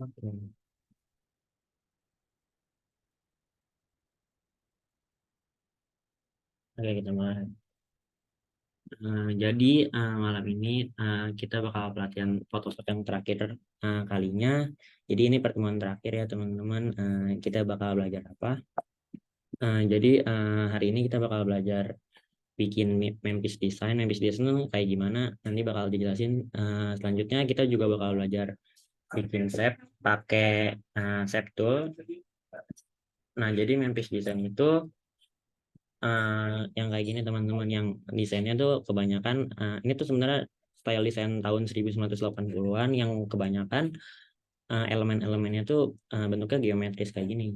Oke. Oke, kita mulai. Jadi malam ini kita bakal pelatihan Photoshop yang terakhir kalinya. Jadi ini pertemuan terakhir ya teman-teman. Kita bakal belajar apa? Jadi hari ini kita bakal belajar bikin Memphis Design. Memphis Design itu kayak gimana? Nanti bakal dijelasin. Selanjutnya kita juga bakal belajar bikin shape pakai shape tool. Nah, jadi Memphis Design itu yang kayak gini teman-teman, yang desainnya tuh kebanyakan ini tuh sebenarnya style desain tahun 1980-an yang kebanyakan elemen-elemennya tuh bentuknya geometris kayak gini.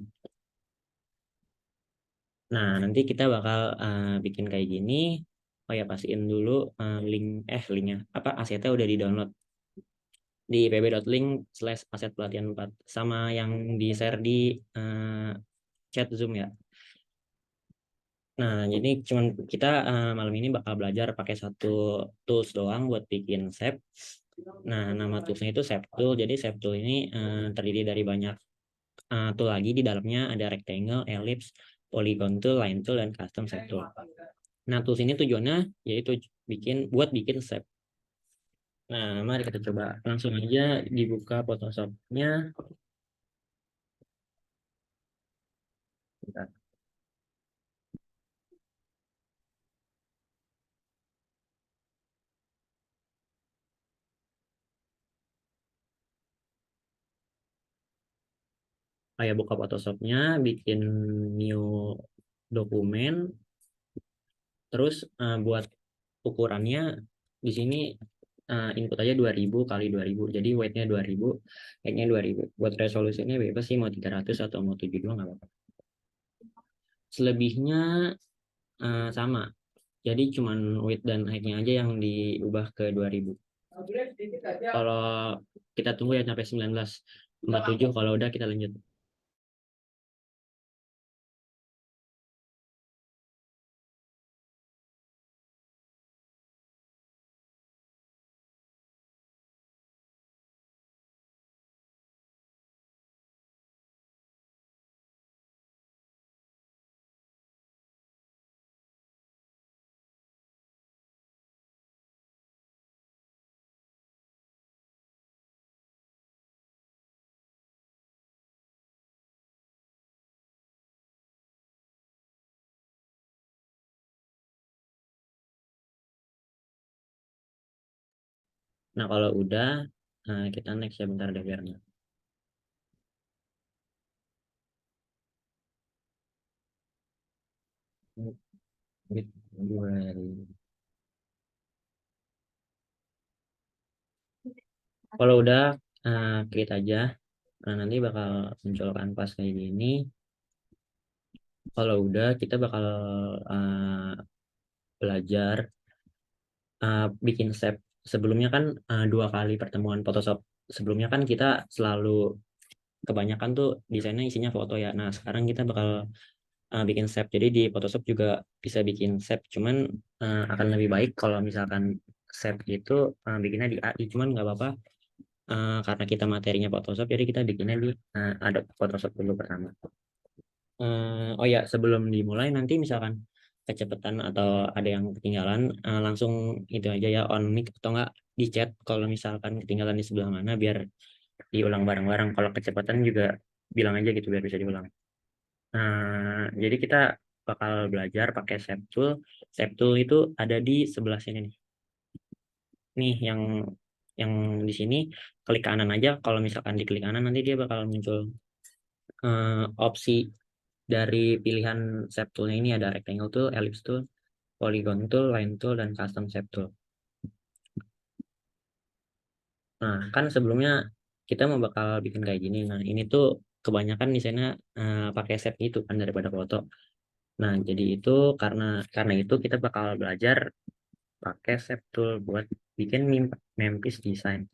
Nah, nanti kita bakal bikin kayak gini. Oh ya, pastiin dulu linknya apa, asetnya udah di download di pb.link/aset pelatihan 4 sama yang di share di chat Zoom ya. Nah, jadi cuman kita malam ini bakal belajar pakai satu tools doang buat bikin shape. Nah, nama toolsnya itu shape tool. Jadi shape tool ini terdiri dari banyak tool lagi. Di dalamnya ada rectangle, ellipse, polygon tool, line tool, dan custom shape tool. Nah, tools ini tujuannya yaitu buat bikin shape. Nah, mari kita coba langsung aja dibuka Photoshop-nya. Bentar. Kayak buka Photoshop-nya, bikin new dokumen. Terus buat ukurannya di sini input aja 2000 kali 2000. Jadi weight-nya 2000, height-nya 2000. Buat resolusinya bebas sih, mau 300 atau mau 72 nggak apa-apa. Selebihnya sama. Jadi cuman weight dan height-nya aja yang diubah ke 2000. Kalau kita tunggu ya sampai 19:47, kalau udah kita lanjut. Nah, kalau udah kita next ya, bentar deh biar nggak. Kalau udah klik aja. Nah, nanti bakal muncul kanvas kayak gini. Kalau udah kita bakal belajar bikin shape. Sebelumnya kan 2 kali pertemuan Photoshop sebelumnya kan kita selalu kebanyakan tuh desainnya isinya foto ya. Nah, sekarang kita bakal bikin shape. Jadi di Photoshop juga bisa bikin shape. Cuman akan lebih baik kalau misalkan shape itu bikinnya di AI. Cuman nggak apa-apa karena kita materinya Photoshop, jadi kita bikinnya di Adobe Photoshop dulu pertama. Oh ya, sebelum dimulai nanti misalkan kecepatan atau ada yang ketinggalan, langsung itu aja ya, on mic atau enggak di chat kalau misalkan ketinggalan di sebelah mana, biar diulang bareng-bareng. Kalau kecepatan juga bilang aja gitu biar bisa diulang. Jadi kita bakal belajar pakai shape tool. Shape tool itu ada di sebelah sini nih. Nih yang di sini, klik kanan aja. Kalau misalkan diklik kanan nanti dia bakal muncul opsi dari pilihan shape toolnya. Ini ada rectangle tool, ellipse tool, polygon tool, line tool, dan custom shape tool. Nah, kan sebelumnya kita mau bakal bikin kayak gini. Nah, ini tuh kebanyakan desainnya pakai shape itu kan daripada foto. Nah, jadi itu karena itu kita bakal belajar pakai shape tool buat bikin Memphis design.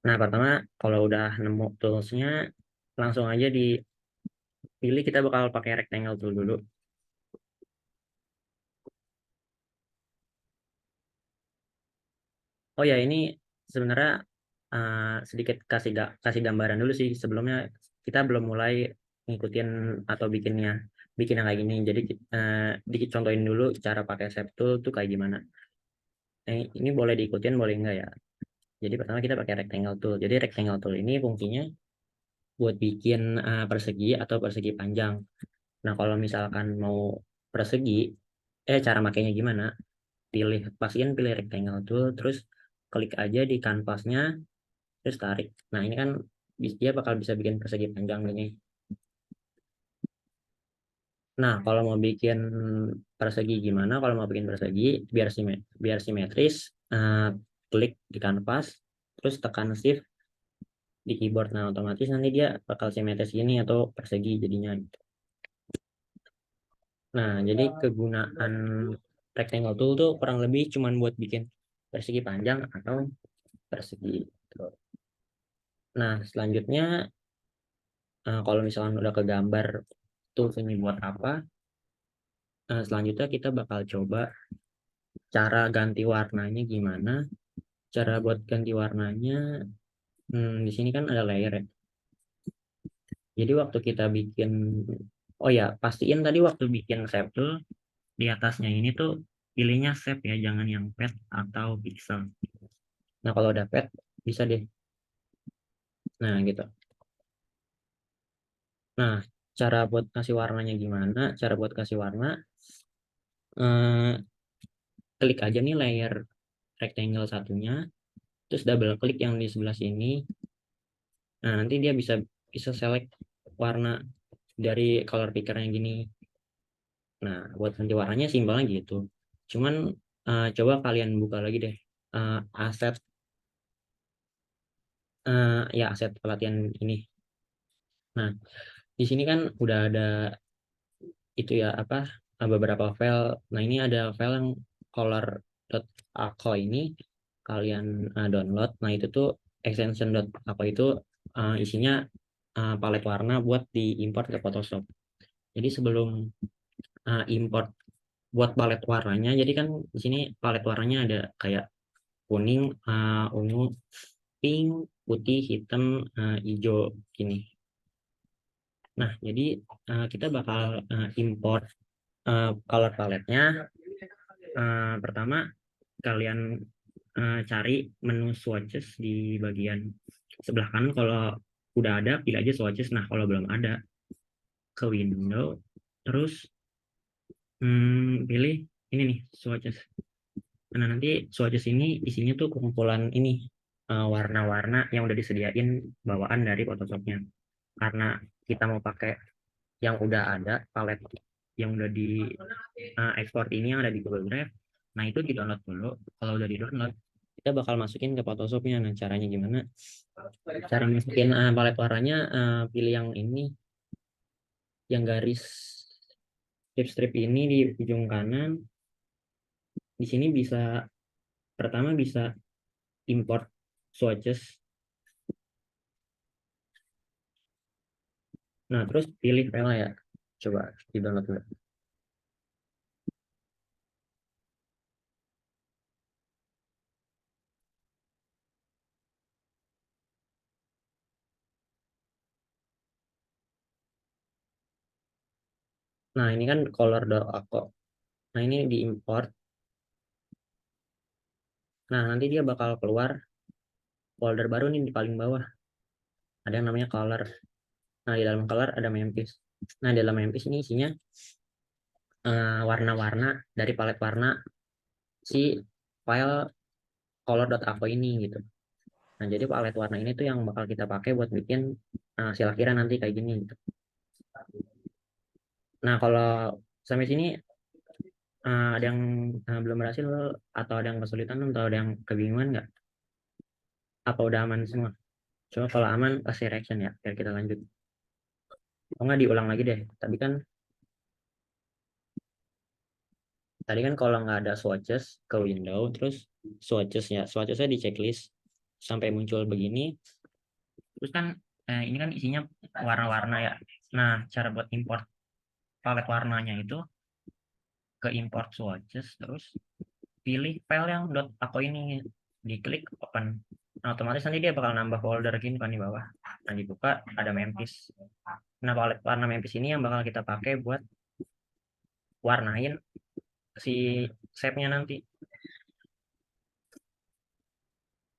Nah, pertama kalau udah nemu toolsnya, langsung aja dipilih. Kita bakal pakai rectangle tool dulu. Oh ya, ini sebenarnya sedikit kasih gambaran dulu sih. Sebelumnya kita belum mulai ngikutin atau bikin yang kayak gini. Jadi dikit contohin dulu cara pakai Shape Tool tuh kayak gimana. Ini boleh diikutin, boleh enggak ya. Jadi pertama kita pakai rectangle tool. Jadi rectangle tool ini fungsinya buat bikin persegi atau persegi panjang. Nah, kalau misalkan mau persegi, cara makainya gimana? Pastiin pilih rectangle tool, terus klik aja di kanvasnya, terus tarik. Nah, ini kan dia bakal bisa bikin persegi panjang gini. Nah, kalau mau bikin persegi gimana? Kalau mau bikin persegi biar simetris, klik di kanvas, terus tekan shift di keyboard. Nah, otomatis nanti dia bakal simetris gini atau persegi jadinya. Nah, jadi kegunaan rectangle tool tuh kurang lebih cuman buat bikin persegi panjang atau persegi. Nah, selanjutnya kalau misalkan udah ke gambar tuh ini buat apa? Selanjutnya kita bakal coba cara ganti warnanya gimana. Cara buat ganti warnanya, di sini kan ada layer ya. Jadi waktu kita bikin, oh ya, pastiin tadi waktu bikin shape tool di atasnya ini tuh pilihnya shape ya, jangan yang pet atau pixel. Nah, kalau udah pet bisa deh. Nah, gitu. Nah, cara buat kasih warnanya gimana? Cara buat kasih warna, eh, klik aja nih layer rectangle satunya, terus double klik yang di sebelah sini. Nah, nanti dia bisa bisa select warna dari color pickernya gini. Nah, buat ganti warnanya simpelnya gitu. Cuman coba kalian buka lagi deh aset ya aset pelatihan ini. Nah, di sini kan udah ada itu ya apa beberapa file. Nah, ini ada file yang color.ako ini kalian download. Nah, itu tuh extension.ako itu isinya palet warna buat diimport ke Photoshop. Jadi sebelum import buat palet warnanya, jadi kan di sini palet warnanya ada kayak kuning, ungu, pink, putih, hitam, hijau gini. Nah, jadi kita bakal import color paletnya. Pertama kalian cari menu swatches di bagian sebelah kanan. Kalau udah ada pilih aja swatches. Nah, kalau belum ada ke window, terus pilih ini nih swatches. Nah, nanti swatches ini isinya tuh kumpulan ini warna-warna yang udah disediain bawaan dari Photoshopnya. Karena kita mau pakai yang udah ada palet yang udah di ekspor ini yang ada di Google Drive. Nah, itu di download dulu. Kalau udah di download, kita bakal masukin ke Photoshopnya. Nah, caranya gimana? Cara masukin palet warnanya, pilih yang ini, yang garis strip-strip ini di ujung kanan. Di sini pertama bisa import swatches. Nah, terus pilih file ya. Coba di download dulu. Nah, ini kan color.ako. Nah, ini diimport. Nah, nanti dia bakal keluar folder baru nih di paling bawah. Ada yang namanya color. Nah, di dalam color ada Memphis. Nah, di dalam Memphis ini isinya warna-warna dari palet warna si file color.ako ini gitu. Nah, jadi palet warna ini tuh yang bakal kita pakai buat bikin hasil akhirnya nanti kayak gini gitu. Nah, kalau sampai sini ada yang belum berhasil atau ada yang kesulitan atau ada yang kebingungan nggak? Apa udah aman semua? Coba kalau aman kasih reaction ya, biar kita lanjut. Oh, nggak diulang lagi deh. Tadi kan kalau nggak ada swatches ke window, terus swatchesnya di checklist sampai muncul begini. Terus kan ini kan isinya warna-warna ya. Nah, cara buat import palet warnanya itu ke import swatches, terus pilih file yang .ako ini, diklik open. Nah, otomatis nanti dia bakal nambah folder gini kan di bawah. Nah, dibuka ada Memphis. Nah, palet warna Memphis ini yang bakal kita pakai buat warnain si shape-nya nanti.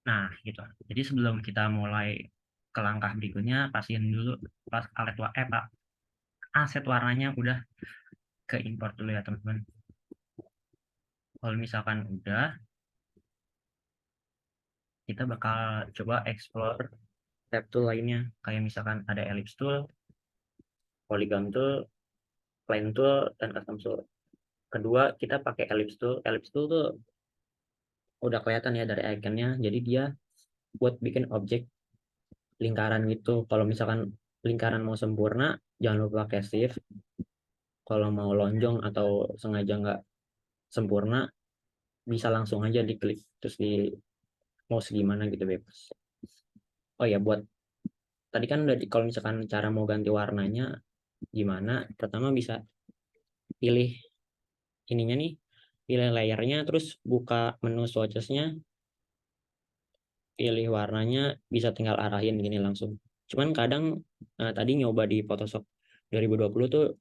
Nah, gitu. Jadi sebelum kita mulai ke langkah berikutnya, pastiin dulu pas Pak, aset warnanya udah ke import dulu ya, teman-teman. Kalau misalkan udah, kita bakal coba explore tab tool lainnya. Kayak misalkan ada ellipse tool, polygon tool, plane tool, dan custom tool. Kedua, kita pakai ellipse tool. Ellipse tool tuh udah kelihatan ya dari iconnya. Jadi dia buat bikin objek lingkaran gitu. Kalau misalkan lingkaran mau sempurna, jangan lupa pakai shift. Kalau mau lonjong atau sengaja nggak sempurna, bisa langsung aja diklik terus di mau segimana gitu bebas. Oh ya, buat tadi kan udah kalau misalkan cara mau ganti warnanya gimana, pertama bisa pilih ininya nih, pilih layernya, terus buka menu swatches-nya, pilih warnanya, bisa tinggal arahin gini langsung. Cuman kadang tadi nyoba di Photoshop 2020 tuh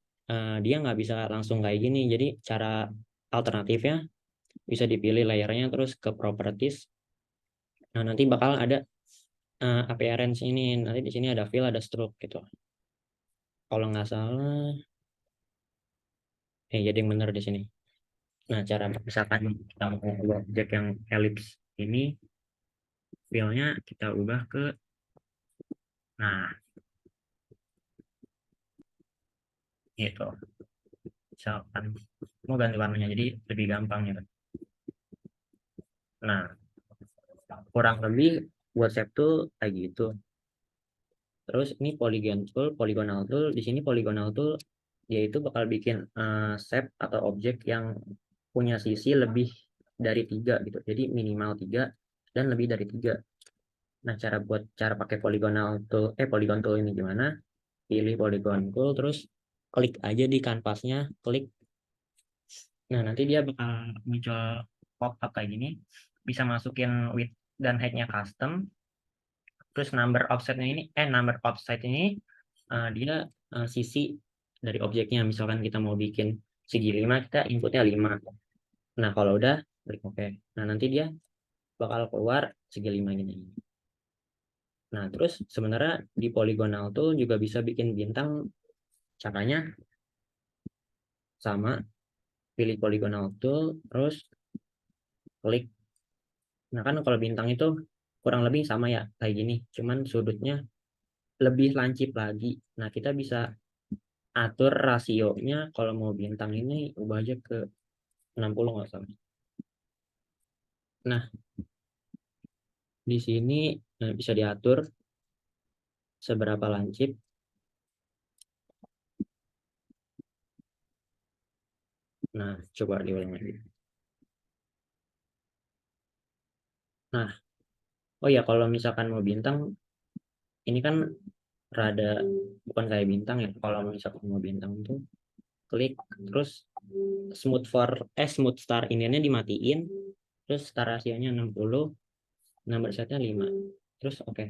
dia nggak bisa langsung kayak gini. Jadi cara alternatifnya bisa dipilih layernya terus ke properties. Nah, nanti bakal ada appearance ini. Nanti di sini ada fill, ada stroke gitu. Kalau nggak salah, jadi yang benar di sini. Nah, cara misalkan kita mau objek yang ellipse ini, fill-nya kita ubah ke, nah, gitu. Misalkan mau ganti warnanya, jadi lebih gampang gitu. Nah, kurang lebih buat shape tool kayak gitu. Terus ini polygonal tool. Di sini polygonal tool yaitu bakal bikin shape atau objek yang punya sisi lebih dari 3 gitu. Jadi minimal 3 dan lebih dari 3. Nah, cara pakai polygon tool ini gimana? Pilih polygon tool, terus klik aja di kanvasnya, klik. Nah, nanti dia bakal muncul pop-up kayak gini. Bisa masukin width dan height-nya custom. Terus number offset ini dia sisi dari objeknya. Misalkan kita mau bikin segi 5, kita inputnya 5. Nah, kalau udah klik OK. Nah, nanti dia bakal keluar segi 5 gini. Nah, terus sebenarnya di polygonal tool juga bisa bikin bintang. Caranya sama, pilih polygonal tool, terus klik. Nah, kan kalau bintang itu kurang lebih sama ya kayak gini, cuman sudutnya lebih lancip lagi. Nah, kita bisa atur rasionya. Kalau mau bintang ini ubah aja ke 60 nggak salah. Nah, di sini bisa diatur seberapa lancip. Nah, coba diulang lagi. Nah, oh ya, kalau misalkan mau bintang, ini kan rada bukan kayak bintang ya. Kalau misalkan mau bintang itu klik, terus smooth star ininya dimatiin, terus star rasionya 60, number setnya 5, terus oke.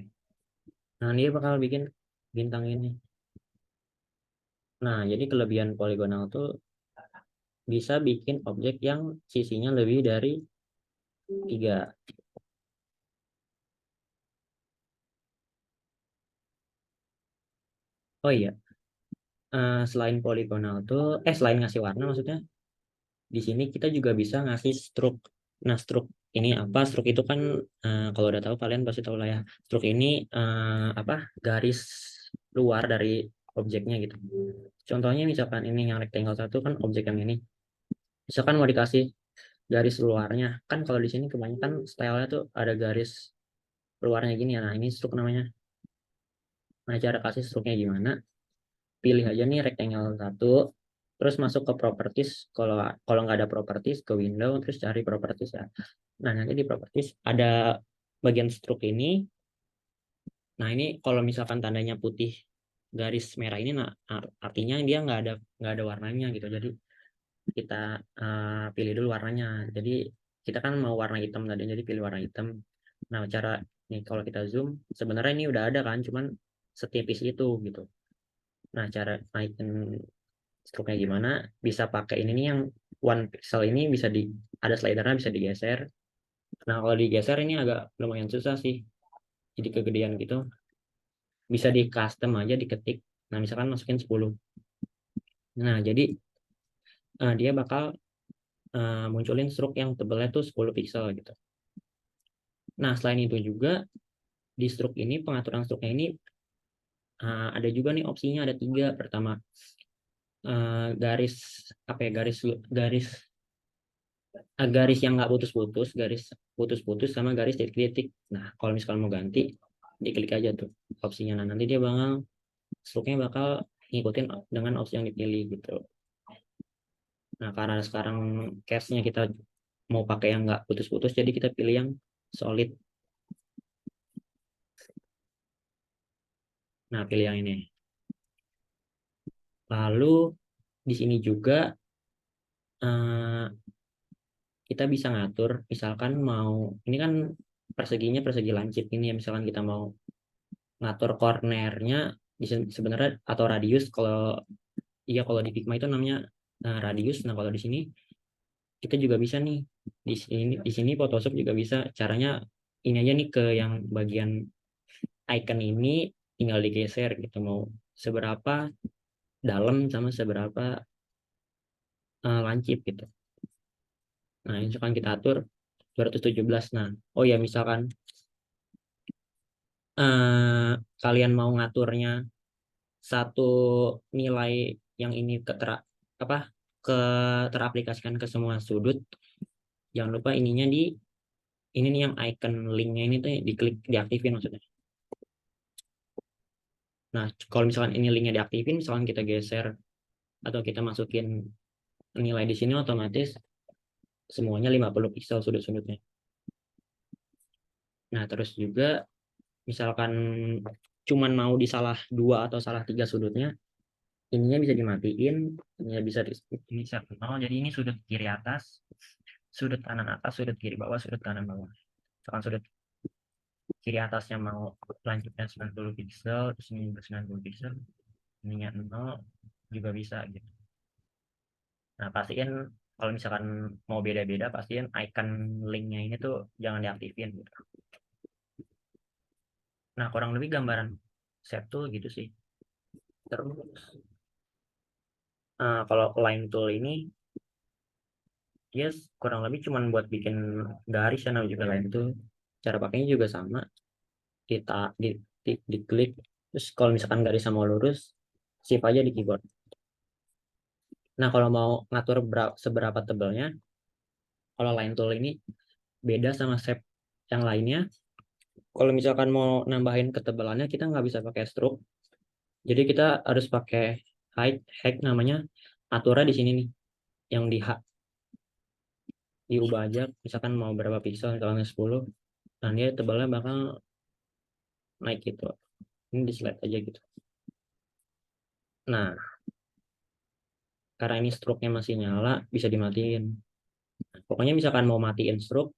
Nah, dia bakal bikin bintang ini. Nah, jadi kelebihan poligonal tuh bisa bikin objek yang sisinya lebih dari 3. Oh iya, selain ngasih warna maksudnya, di sini kita juga bisa ngasih stroke. Nah, stroke ini apa? Stroke itu kan kalau udah tahu kalian pasti tahu lah ya. Stroke ini apa? Garis luar dari objeknya gitu. Contohnya misalkan ini yang rectangle satu kan objek yang ini. Misalkan mau dikasih garis luarnya, kan kalau di sini kebanyakan stylenya tuh ada garis luarnya gini ya. Nah, ini stroke namanya. Nah, cara kasih stroke-nya gimana? Pilih aja nih rectangle satu, terus masuk ke properties. Kalau nggak ada properties, ke window, terus cari properties ya. Nah, nanti di properties ada bagian stroke ini. Nah, ini kalau misalkan tandanya putih garis merah ini, nah artinya dia nggak ada warnanya gitu. Jadi kita pilih dulu warnanya. Jadi kita kan mau warna hitam tadi, jadi pilih warna hitam. Nah, cara Nih kalau kita zoom, sebenarnya ini udah ada kan, cuman setipis itu gitu. Nah cara naikin struknya gimana? Bisa pakai ini nih yang one pixel ini bisa di ada slidernya bisa digeser. Nah kalau digeser ini agak lumayan susah sih, jadi kegedean gitu. Bisa di custom aja diketik. Nah misalkan masukin 10. Nah jadi dia bakal munculin struk yang tebelnya tuh 10 pixel gitu. Nah selain itu juga di struk ini pengaturan struknya ini ada juga nih opsinya ada 3. Pertama garis apa ya garis garis garis yang nggak putus-putus, garis putus-putus sama garis titik-titik. Nah kalau misalkan mau ganti diklik aja tuh opsinya. Nah nanti dia bakal struknya bakal ngikutin dengan opsi yang dipilih gitu. Nah karena sekarang case-nya kita mau pakai yang nggak putus-putus, jadi kita pilih yang solid. Nah pilih yang ini. Lalu di sini juga eh, kita bisa ngatur, misalkan mau ini kan perseginya persegi lancip ini ya, misalkan kita mau ngatur cornernya sebenarnya atau radius. Kalau iya kalau di Figma itu namanya radius. Nah kalau di sini kita juga bisa nih, di sini Photoshop juga bisa caranya ini aja nih, ke yang bagian icon ini tinggal digeser gitu, mau seberapa dalam sama seberapa lancip gitu. Nah ini misalkan kita atur 217. Nah oh ya misalkan kalian mau ngaturnya satu nilai yang ini apa ke teraplikasikan ke semua sudut, jangan lupa ininya di ini nih yang icon linknya ini tuh diklik diaktifin maksudnya. Nah kalau misalkan ini linknya diaktifin, misalkan kita geser atau kita masukin nilai di sini, otomatis semuanya 50 pixel sudut-sudutnya. Nah terus juga misalkan cuman mau di salah 2 atau salah 3 sudutnya, ininya bisa dimatiin, ininya bisa ini set 0, jadi ini sudut kiri atas, sudut kanan atas, sudut kiri bawah, sudut kanan bawah. Misalkan sudut kiri atasnya mau lanjutnya 90 pixel, terus ini juga 90 pixel, ininya 0 juga bisa gitu. Nah pastiin kalau misalkan mau beda-beda, pastiin icon linknya ini tuh jangan diaktifin gitu. Nah kurang lebih gambaran set tool gitu sih. Terus kalau line tool ini dia kurang lebih cuman buat bikin garis ya, namanya juga line tool. Cara pakainya juga sama, kita diklik, terus kalau misalkan garisnya mau lurus, shift aja di keyboard. Nah kalau mau ngatur seberapa tebalnya, kalau line tool ini beda sama shape yang lainnya. Kalau misalkan mau nambahin ketebalannya, kita nggak bisa pakai stroke, jadi kita harus pakai height namanya. Aturnya di sini nih, yang diubah aja, misalkan mau berapa pixel, misalnya 10. Nah dia tebalnya bakal naik gitu, ini di slide aja gitu. Nah karena ini stroke-nya masih nyala, bisa dimatiin. Pokoknya misalkan mau matiin stroke,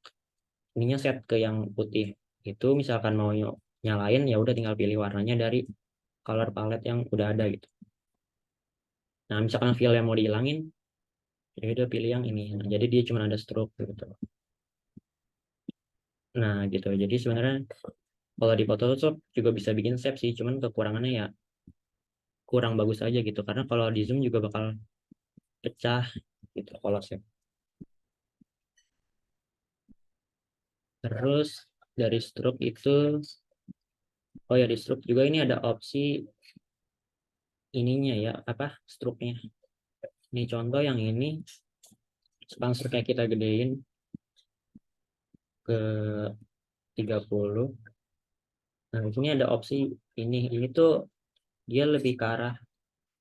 ininya set ke yang putih. Itu misalkan mau nyalain, ya udah tinggal pilih warnanya dari color palette yang udah ada gitu. Nah misalkan fill yang mau dihilangin, ya udah pilih yang ini. Nah, jadi dia cuma ada stroke gitu. Nah gitu, jadi sebenarnya kalau di Photoshop juga bisa bikin shape sih, cuman kekurangannya ya kurang bagus aja gitu, karena kalau di zoom juga bakal pecah gitu kalau shape. Terus dari stroke itu, oh ya di stroke juga ini ada opsi ininya ya, apa stroke-nya. Ini contoh yang ini, sponsor kayak kita gedein ke 30. Nah di sini ada opsi ini tuh dia lebih ke arah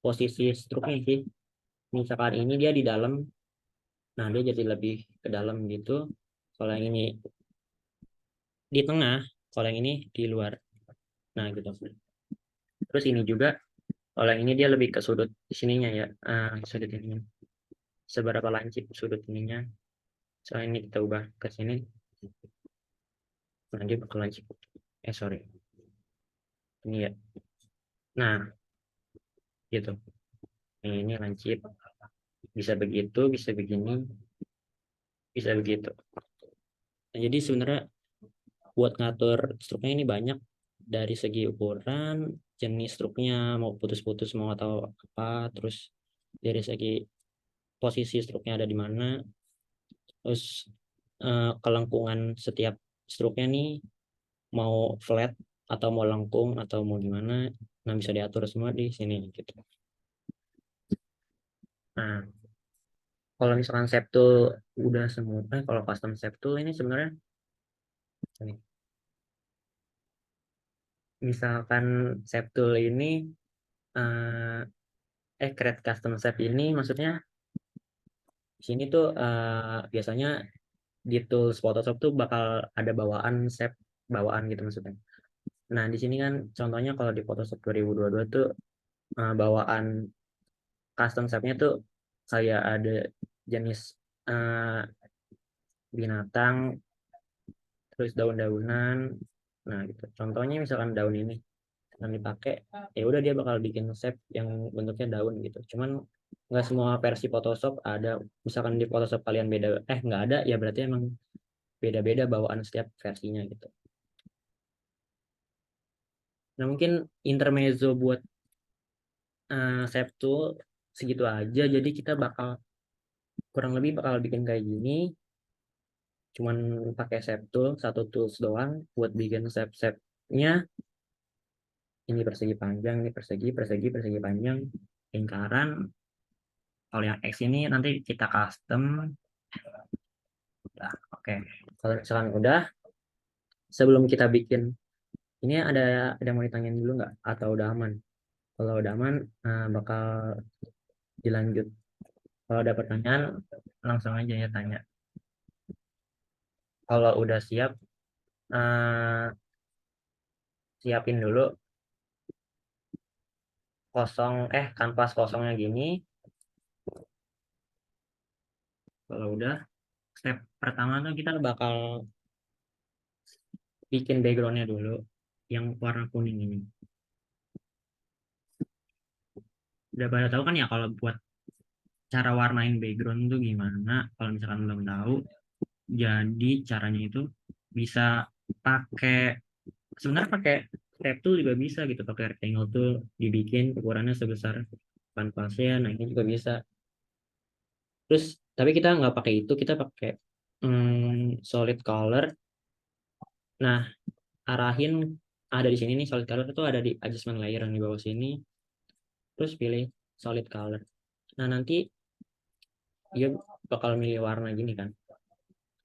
posisi stroke-nya sih. Misalkan ini dia di dalam, nah dia jadi lebih ke dalam gitu. Kalau yang ini di tengah, kalau yang ini di luar. Nah gitu. Terus ini juga, kalau yang ini dia lebih ke sudut di sininya ya, sudut ini. Seberapa lancip sudut ininya. Soalnya ini kita ubah ke sini, nah dia bakal lancip. Sorry, ini ya. Nah, gitu. Ini lancip, bisa begitu, bisa begini, bisa begitu. Nah, jadi sebenarnya buat ngatur struknya ini banyak, dari segi ukuran, jenis struknya, mau putus-putus mau atau apa, terus dari segi posisi struknya ada di mana, terus kelengkungan setiap struknya nih, mau flat atau mau lengkung atau mau gimana, nah bisa diatur semua di sini gitu. Nah, kalau misalkan Septool udah semua, kalau custom Septool ini sebenarnya ini, misalkan Septool ini eh create custom shape ini maksudnya di sini tuh biasanya di tools Photoshop tuh bakal ada bawaan shape, bawaan gitu maksudnya. Nah, di sini kan contohnya kalau di Photoshop 2022 tuh bawaan custom shape-nya tuh kayak ada jenis eh, binatang, terus daun-daunan. Nah, gitu. Contohnya misalkan daun ini yang dipakai, ya udah dia bakal bikin shape yang bentuknya daun gitu. Cuman nggak semua versi Photoshop ada. Misalkan di Photoshop kalian beda, nggak ada, ya berarti emang beda-beda bawaan setiap versinya gitu. Nah, mungkin intermezzo buat shape tool segitu aja. Jadi kita bakal kurang lebih bakal bikin kayak gini, cuman pakai shape tool, satu tools doang buat bikin shape-shape-nya. Ini persegi panjang, ini persegi, persegi, persegi panjang, lingkaran. Kalau yang X ini nanti kita custom. Udah, oke. Kalau misalkan udah, sebelum kita bikin, ini ada yang mau ditanyain dulu nggak? Atau udah aman? Kalau udah aman, bakal dilanjut. Kalau ada pertanyaan, langsung aja ya tanya. Kalau udah siap, eh, siapin dulu kosong, kanvas kosongnya gini. Kalau udah, step pertama tuh kita bakal bikin backgroundnya dulu, yang warna kuning ini. Udah pada tahu kan ya kalau buat cara warnain background tuh gimana? Kalau misalkan belum tahu, jadi caranya itu bisa pakai, sebenarnya pakai step tool juga bisa gitu, pakai rectangle tool dibikin ukurannya sebesar kanvasnya. Nah, ini juga bisa. Terus tapi kita nggak pakai itu, kita pakai solid color. Nah, arahin ada di sini nih, solid color itu ada di adjustment layer yang di bawah sini. Terus pilih solid color. Nah, nanti dia bakal milih warna gini kan.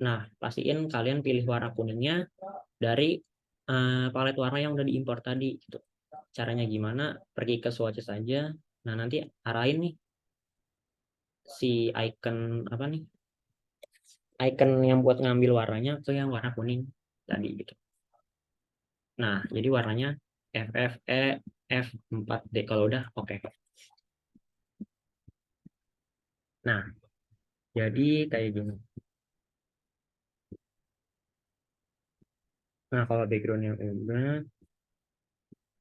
Nah, pastiin kalian pilih warna kuningnya dari palet warna yang udah diimpor tadi gitu. Caranya gimana? Pergi ke swatches aja. Nah, nanti arahin nih si icon apa nih? Icon yang buat ngambil warnanya ke yang warna kuning tadi gitu. Nah, jadi warnanya FFE F4D kalau udah oke. Nah, jadi kayak gini. Nah, kalau backgroundnya udah,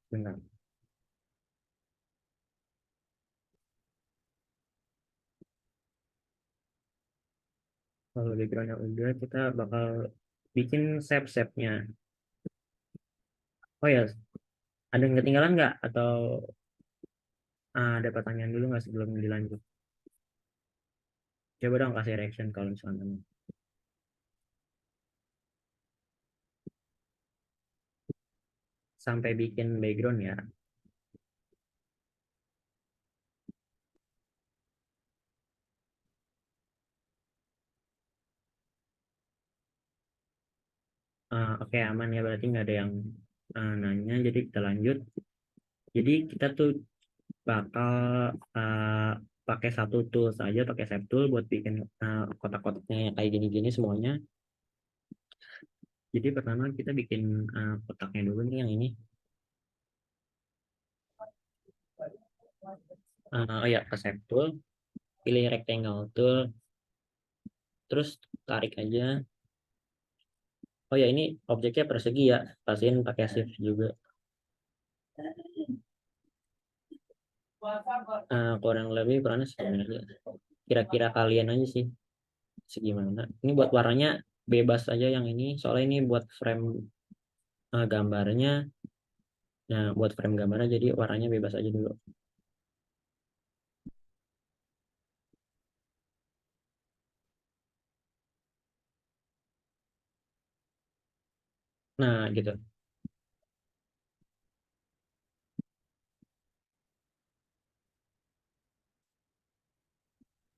bentar. Kalau backgroundnya udah, kita bakal bikin shape-shape-nya. Oh ya, ada yang ketinggalan nggak? Atau ada pertanyaan dulu nggak sebelum dilanjut? Coba dong kasih reaction kalau misalnya sampai bikin background ya. Oke, aman ya, berarti nggak ada yang nanya. Jadi kita lanjut. Jadi kita tuh bakal uh, pakai satu tool saja, pakai shape tool buat bikin kotak-kotaknya kayak gini-gini semuanya. Jadi pertama kita bikin kotaknya dulu nih yang ini. Oh ya, ke shape tool, pilih rectangle tool, terus tarik aja. Oh ya, ini objeknya persegi ya, pastiin pakai shift juga. Kurang lebih ukurannya segini aja. Kira-kira kalian aja sih segimana. Ini buat warnanya bebas aja yang ini, soalnya ini buat frame gambarnya. Nah, buat frame gambarnya jadi warnanya bebas aja dulu. Nah, gitu.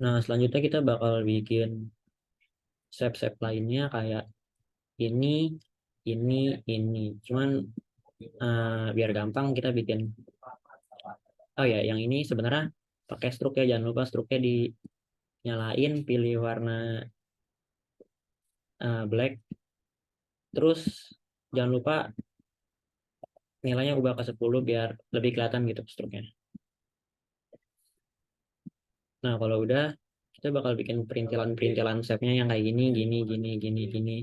Nah, selanjutnya kita bakal bikin shape-shape lainnya kayak ini, ini, ini. Cuman biar gampang kita bikin. Oh ya, yang ini sebenarnya pakai stroke ya, jangan lupa stroke-nya dinyalain, pilih warna black. Terus jangan lupa nilainya ubah ke 10 biar lebih kelihatan gitu stroke-nya. Nah, kalau udah kita bakal bikin perintilan-perintilan shape-nya yang kayak gini, gini, gini, gini, gini,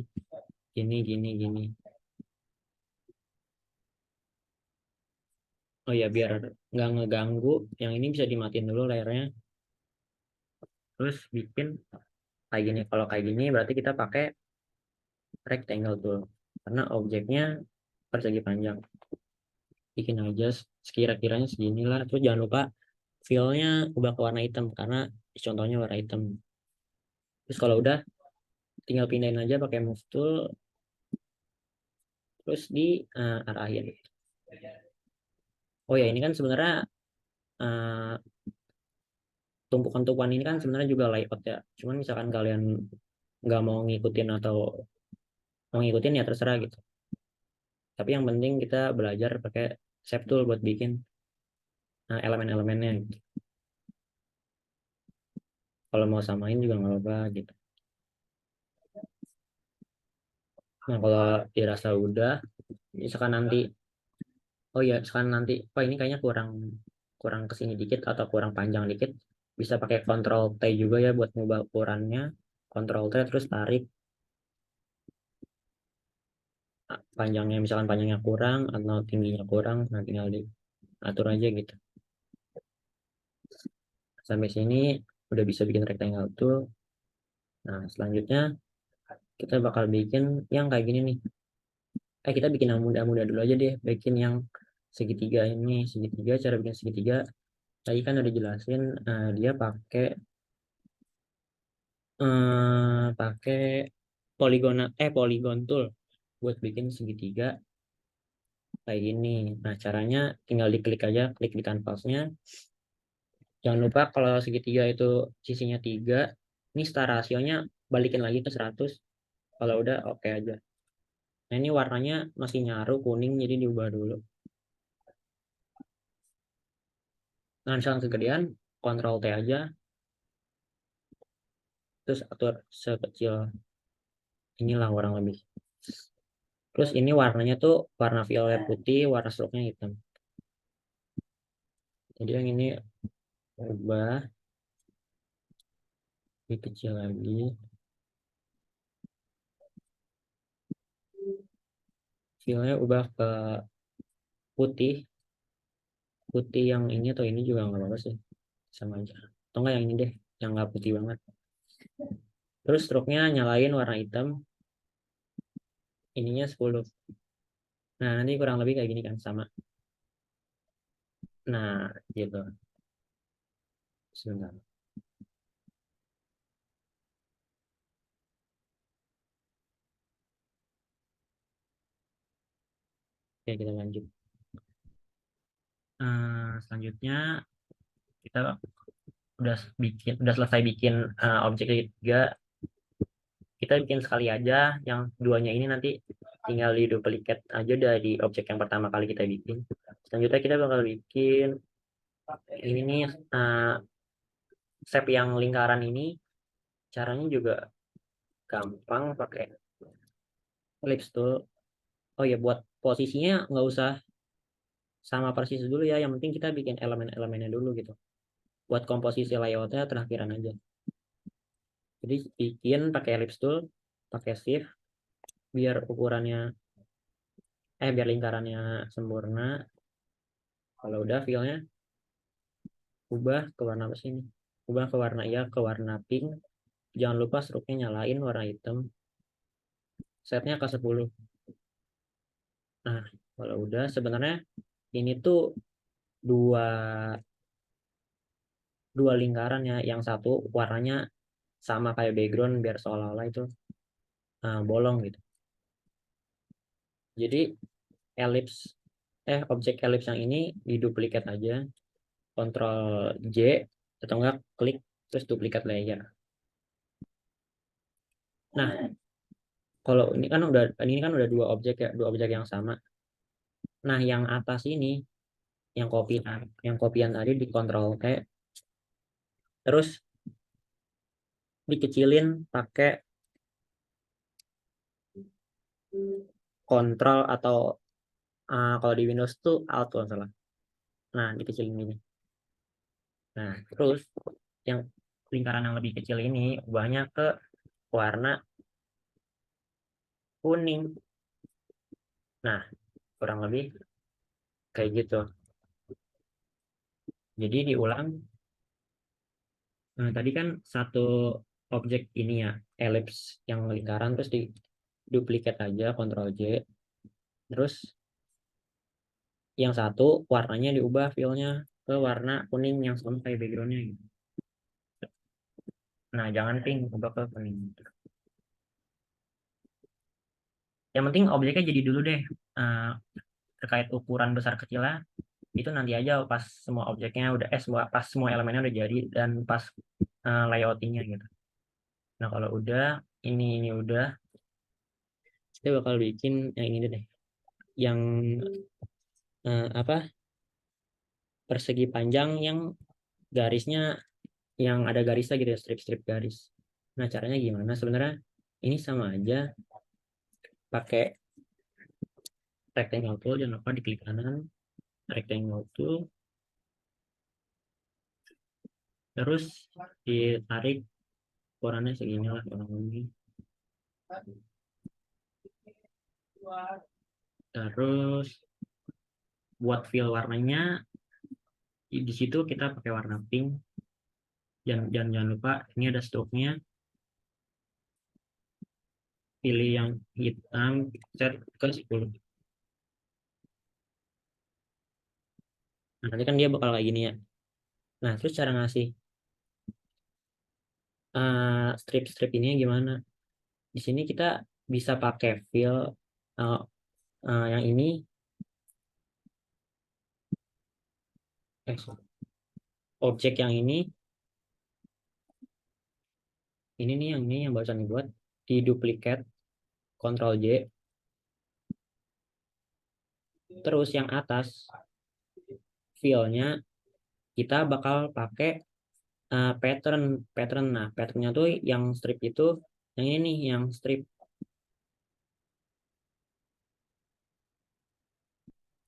gini, gini, gini. Oh ya, biar nggak ngeganggu, yang ini bisa dimatiin dulu layarnya. Terus bikin kayak gini. Kalau kayak gini berarti kita pakai rectangle tool karena objeknya persegi panjang. Bikin aja sekira-kiranya segini lah. Terus jangan lupa fill-nya ubah ke warna hitam karena contohnya warna hitam. Terus kalau udah tinggal pindahin aja pakai move tool terus di arahin. Oh ya, ini kan sebenarnya uh, tumpukan-tumpukan ini kan sebenarnya juga layout ya. Cuman misalkan kalian nggak mau ngikutin atau mau ngikutin ya terserah gitu. Tapi yang penting kita belajar pakai shape tool buat bikin elemen-elemennya gitu. Kalau mau samain juga nggak apa-apa gitu. Nah, kalau dirasa udah, misalkan nanti, oh ya, misalkan nanti, oh ini kayaknya kurang kurang kesini dikit atau kurang panjang dikit, bisa pakai Ctrl T juga ya buat ngubah ukurannya. Ctrl T terus tarik panjangnya, misalkan panjangnya kurang atau tingginya kurang, nah tinggal diatur aja gitu. Sampai sini udah bisa bikin rectangle tuh. Nah, selanjutnya kita bakal bikin yang kayak gini nih. Kita bikin yang mudah-mudah dulu aja deh. Bikin yang segitiga ini. Segitiga, cara bikin segitiga. Tadi kan udah jelasin, dia pakai polygon tool buat bikin segitiga kayak gini. Nah, caranya tinggal diklik aja, klik di kanvasnya. Jangan lupa kalau segitiga itu sisinya 3, ini star rasionya balikin lagi ke 100. Kalau udah oke aja. Nah, ini warnanya masih nyaru kuning jadi diubah dulu. Nah, misalkan kegedean, Ctrl T aja, terus atur sekecil inilah kurang lebih. Terus ini warnanya tuh warna violet putih, warna stroke-nya hitam. Jadi yang ini ubah lebih kecil lagi. Feel-nya ubah ke putih. Putih yang ini atau ini juga nggak apa-apa sih. Sama aja. Atau enggak yang ini deh, yang nggak putih banget. Terus stroke-nya nyalain warna hitam. Ininya 10. Nah, nanti kurang lebih kayak gini kan, sama. Nah, gitu. Sebentar. Oke, kita lanjut. Selanjutnya kita udah selesai bikin objek ketiga. Kita bikin sekali aja, yang duanya ini nanti tinggal di duplicate aja dari objek yang pertama kali kita bikin. Selanjutnya kita bakal bikin ini nih, shape yang lingkaran ini. Caranya juga gampang, pakai ellipse tool. Oh ya, buat posisinya nggak usah sama persis dulu ya, yang penting kita bikin elemen-elemennya dulu gitu. Buat komposisi layoutnya terakhiran aja. Jadi bikin pakai ellipse tool, pakai shift, biar ukurannya biar lingkarannya sempurna. Kalau udah fillnya ubah ke warna apa sih ini? Ubah ke warna ke warna pink. Jangan lupa struknya nyalain warna hitam. Setnya ke 10. Nah, kalau udah sebenarnya ini tuh dua dua lingkaran ya. Yang satu warnanya sama kayak background biar seolah-olah itu bolong gitu. Jadi elips objek elips yang ini diduplikat aja, Ctrl J atau enggak klik terus duplikat layer. Nah, kalau ini kan udah dua objek yang sama. Nah, yang atas ini yang kopian tadi di Ctrl T terus dikecilin pakai Ctrl atau kalau di Windows tuh Alt kalau nggak salah. Nah, dikecilin ini. Nah, terus yang lingkaran yang lebih kecil ini ubahnya ke warna kuning. Nah, kurang lebih kayak gitu. Jadi diulang. Nah, tadi kan satu objek ini ya, elips yang lingkaran terus di duplikat aja Ctrl J. Terus yang satu warnanya diubah fillnya ke warna kuning yang sama kayak backgroundnya gitu. Nah, jangan pink, ubah ke kuning. Yang penting objeknya jadi dulu deh. Eh, Terkait ukuran besar kecilnya itu nanti aja pas semua objeknya udah pas semua elemennya udah jadi dan pas layoutingnya gitu. Nah, kalau udah ini udah, kita bakal bikin yang ini deh, yang apa, persegi panjang yang garisnya yang ada garisnya gitu ya, strip-strip garis. Nah, caranya gimana? Sebenarnya ini sama aja, pakai rectangle tool, jangan lupa diklik kanan, rectangle tool, terus ditarik ukurannya segini lah kurang lebih. Terus buat fill warnanya di situ kita pakai warna pink. Jangan lupa ini ada stroke-nya, pilih yang hitam, set ke 10. Nah, nanti kan dia bakal kayak gini ya. Nah, terus cara ngasih strip-strip ini gimana? Di sini kita bisa pakai fill uh, yang sorry. Objek yang ini nih, yang ini yang barusan dibuat, di duplikat Ctrl J. Terus yang atas fillnya kita bakal pakai pattern pattern. Nah, patternnya tuh yang strip itu, yang ini nih, yang strip.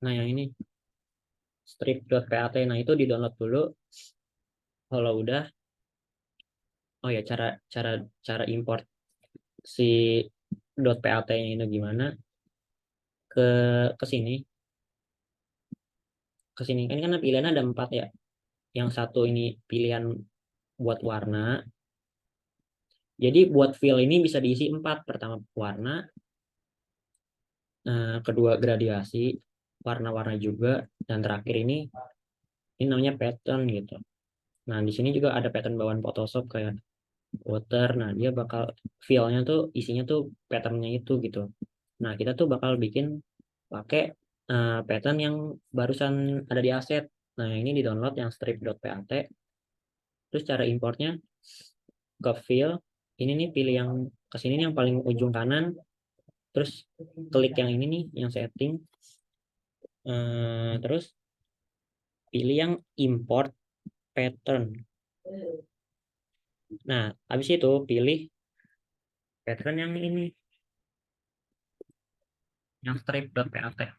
Nah, yang ini strip.pat. Nah, itu di download dulu. Kalau udah, oh ya, cara cara cara import si .pat ini gimana? Ke ke sini, kan karena pilihannya ada 4 ya. Yang satu ini pilihan buat warna. Jadi buat fill ini bisa diisi 4. Pertama warna, kedua gradiasi, warna-warna juga, dan terakhir ini namanya pattern gitu. Nah, di sini juga ada pattern bawaan Photoshop kayak water. Nah, dia bakal fillnya tuh isinya tuh patternnya itu gitu. Nah, kita tuh bakal bikin pakai pattern yang barusan ada di aset. Nah, ini di download yang strip.pat. Terus cara importnya ke fill. Ini nih, pilih yang kesini nih, yang paling ujung kanan. Terus klik yang ini nih, yang setting. Terus pilih yang import pattern. Nah, habis itu pilih pattern yang ini, yang strip.pat.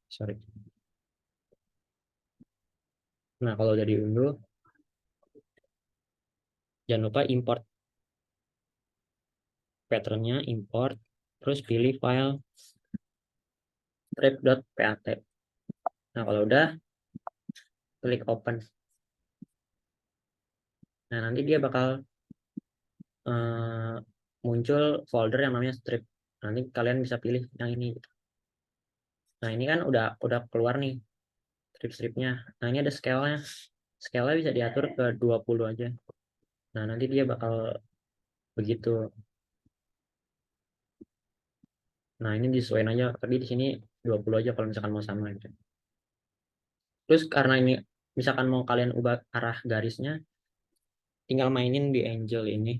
Sorry. Nah, kalau udah diunduh, jangan lupa import patternnya, import, terus pilih file strip.pat. Nah, kalau udah, klik open. Nah, nanti dia bakal eh, muncul folder yang namanya strip. Nanti kalian bisa pilih yang ini. Nah, ini kan udah keluar nih strip-stripnya. Nah, ini ada scale-nya. Scale-nya bisa diatur ke 20 aja. Nah, nanti dia bakal begitu. Nah, ini disesuaikan aja, tapi di sini 20 aja kalau misalkan mau sama gitu. Terus karena ini misalkan mau kalian ubah arah garisnya, tinggal mainin di Angel ini.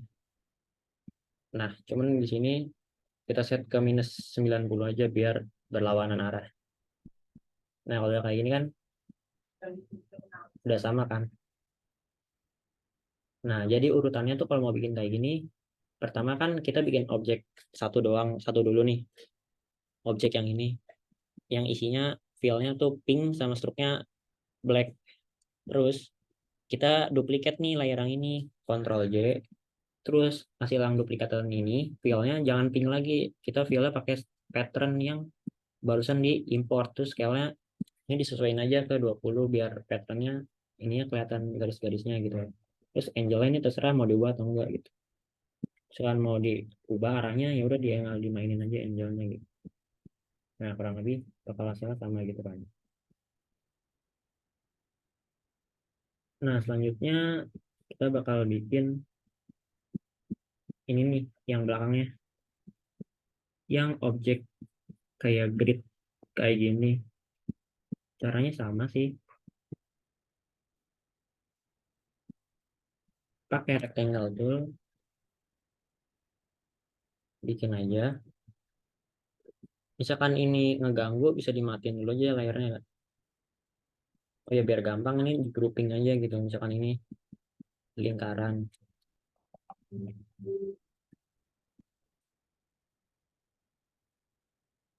Nah, cuman di sini kita set ke -90 aja biar berlawanan arah. Nah, kalau udah kayak gini kan udah sama kan. Nah, jadi urutannya tuh kalau mau bikin kayak gini, pertama kan kita bikin objek satu doang, satu dulu nih. Objek yang ini, yang isinya filenya tuh pink sama struknya black. Terus kita duplikat nih layer yang ini, Ctrl J. Terus hasil yang duplikatan ini, filenya jangan pink lagi. Kita filenya pakai pattern yang barusan diimport. Terus scale-nya ini disesuaikan aja ke 20 biar patternnya ininya kelihatan garis-garisnya gitu. Terus angle ini terserah mau dibuat atau enggak gitu. Misalkan mau diubah arahnya ya udah dia tinggal dimainin aja angle-nya gitu. Nah, kurang lebih bakal hasilnya sama gitu kan. Nah, selanjutnya kita bakal bikin ini nih yang belakangnya, yang objek kayak grid kayak gini. Caranya sama sih, pakai rectangle tool, bikin aja. Misalkan ini ngeganggu bisa dimatiin dulu aja layarnya. Oh ya biar gampang ini di grouping aja gitu. Misalkan ini lingkaran.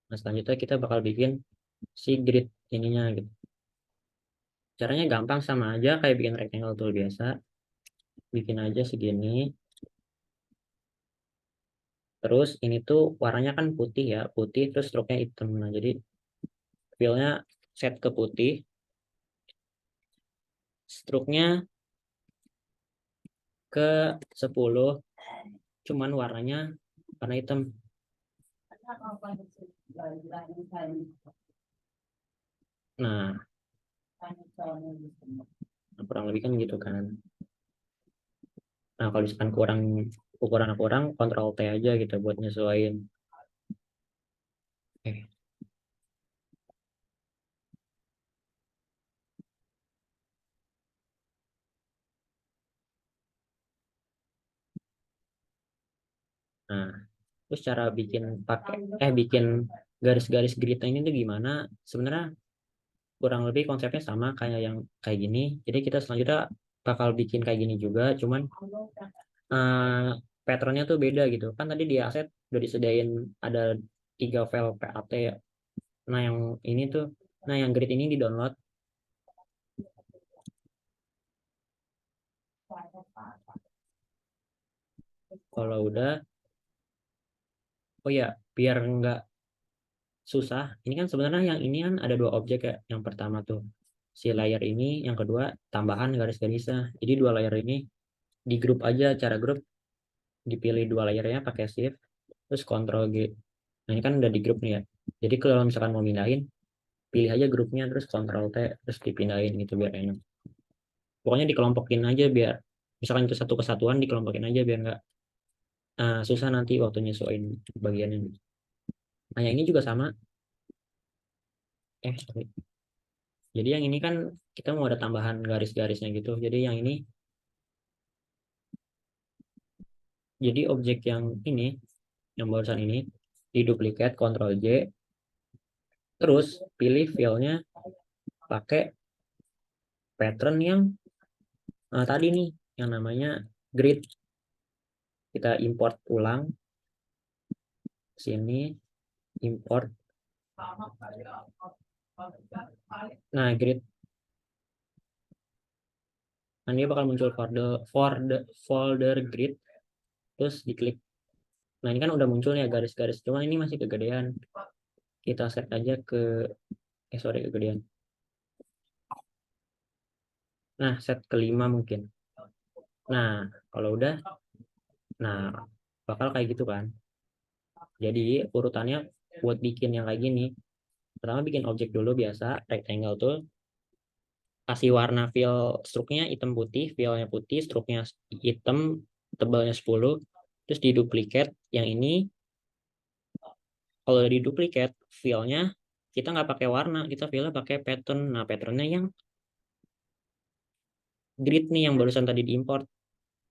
Nah, selanjutnya kita bakal bikin si grid ininya gitu. Caranya gampang sama aja kayak bikin rectangle tool biasa. Bikin aja segini. Terus ini tuh warnanya kan putih ya, putih terus stroke-nya hitam. Nah, jadi fill-nya set ke putih, stroke-nya ke 10, cuman warnanya warna hitam. Nah, kurang lebih kan gitu kan. Nah, kalau misalkan kurang ukuran kurang, Ctrl T aja gitu buat nyesuaiin. Eh, nah, terus cara bikin garis-garis grid ini tuh gimana? Sebenarnya kurang lebih konsepnya sama kayak yang kayak gini. Jadi kita selanjutnya bakal bikin kayak gini juga, cuman eh, patternnya tuh beda gitu. Kan tadi di aset udah disediain ada 3 file PAT ya. Nah, yang ini tuh, nah yang grid ini di download. Kalau udah, oh ya, biar nggak susah. Ini kan sebenarnya yang ini kan ada 2 objek ya. Yang pertama tuh si layer ini, yang kedua tambahan garis-garisnya. Jadi 2 layer ini di grup aja, cara grup dipilih 2 layernya pakai shift terus Ctrl G. Nah, ini kan udah di grup nih ya. Jadi kalau misalkan mau pindahin, pilih aja grupnya terus Ctrl T terus dipindahin gitu biar enak. Pokoknya dikelompokin aja biar misalkan itu satu kesatuan dikelompokin aja biar nggak susah nanti waktu nyesuaiin bagiannya. Nah, yang ini juga sama. Sorry. Jadi yang ini kan kita mau ada tambahan garis-garisnya gitu. Jadi yang ini, jadi objek yang ini, yang barusan ini, diduplikat Ctrl J, terus pilih filenya pakai pattern yang tadi nih, yang namanya grid. Kita import ulang sini, import. Nah, grid Nah, dia bakal muncul folder grid, terus diklik. Nah, ini kan udah muncul ya garis-garis, cuman ini masih kegedean. Kita set aja ke sorry, kegedean. Nah, set kelima mungkin. Nah, kalau udah, nah bakal kayak gitu kan. Jadi urutannya buat bikin yang kayak gini, pertama bikin objek dulu biasa, rectangle tuh, kasih warna fill struknya hitam putih, fillnya putih, struknya hitam, tebalnya 10, terus diduplikat yang ini. Kalau diduplikat fillnya, kita nggak pakai warna, kita fillnya pakai pattern. Nah, patternnya yang grid nih, yang barusan tadi diimport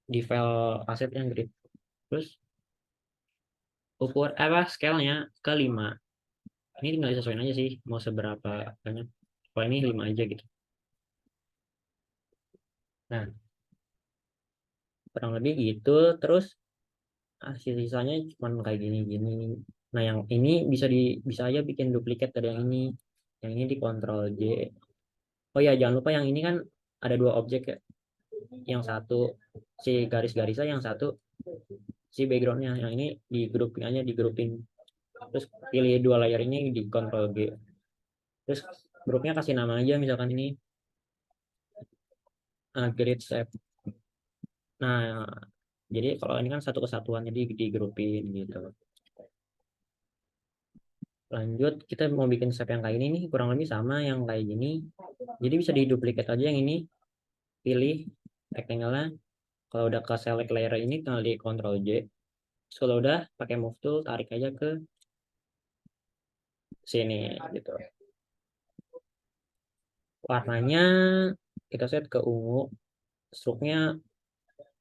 di file aset yang grid. Terus ukur apa scale-nya ke 5. Ini tinggal disesuaikan aja sih mau seberapa banyak. Kalau ini 5 aja gitu. Nah, kurang lebih gitu. Terus sisanya cuma kayak gini-gini. Nah, yang ini bisa aja bikin duplikat dari yang ini. Yang ini di Ctrl J. Oh ya, jangan lupa yang ini kan ada dua objek ya. Yang satu si garis-garisnya, yang satu si backgroundnya. Yang ini di grouping aja, di grouping. Terus pilih dua layer ini di Ctrl G. Terus grupnya kasih nama aja, misalkan ini grid shape. Nah, jadi kalau ini kan satu kesatuan, jadi di grouping gitu. Lanjut, kita mau bikin shape yang kayak ini nih, kurang lebih sama yang kayak gini. Jadi bisa diduplikat aja yang ini, pilih rectangle-nya. Kalau udah ke select layer ini, tinggal di Ctrl J. Terus kalau udah pakai move tool, tarik aja ke sini gitu. Warnanya kita set ke ungu. Struknya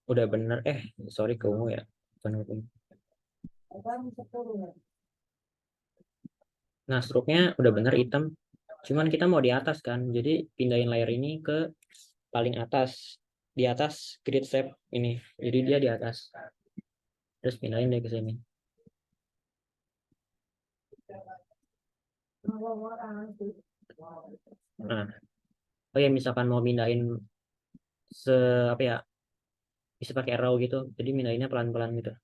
udah bener, sorry, ke ungu ya. Bukan ke ungu. Nah, struknya udah bener hitam. Cuman kita mau di atas kan. Jadi pindahin layer ini ke paling atas. Di atas grid shape ini. Jadi dia di atas. Terus pindahin deh ke sini. Nah, oh ya, misalkan mau pindahin se apa ya, bisa pakai arrow gitu. Jadi pindahinnya pelan-pelan gitu.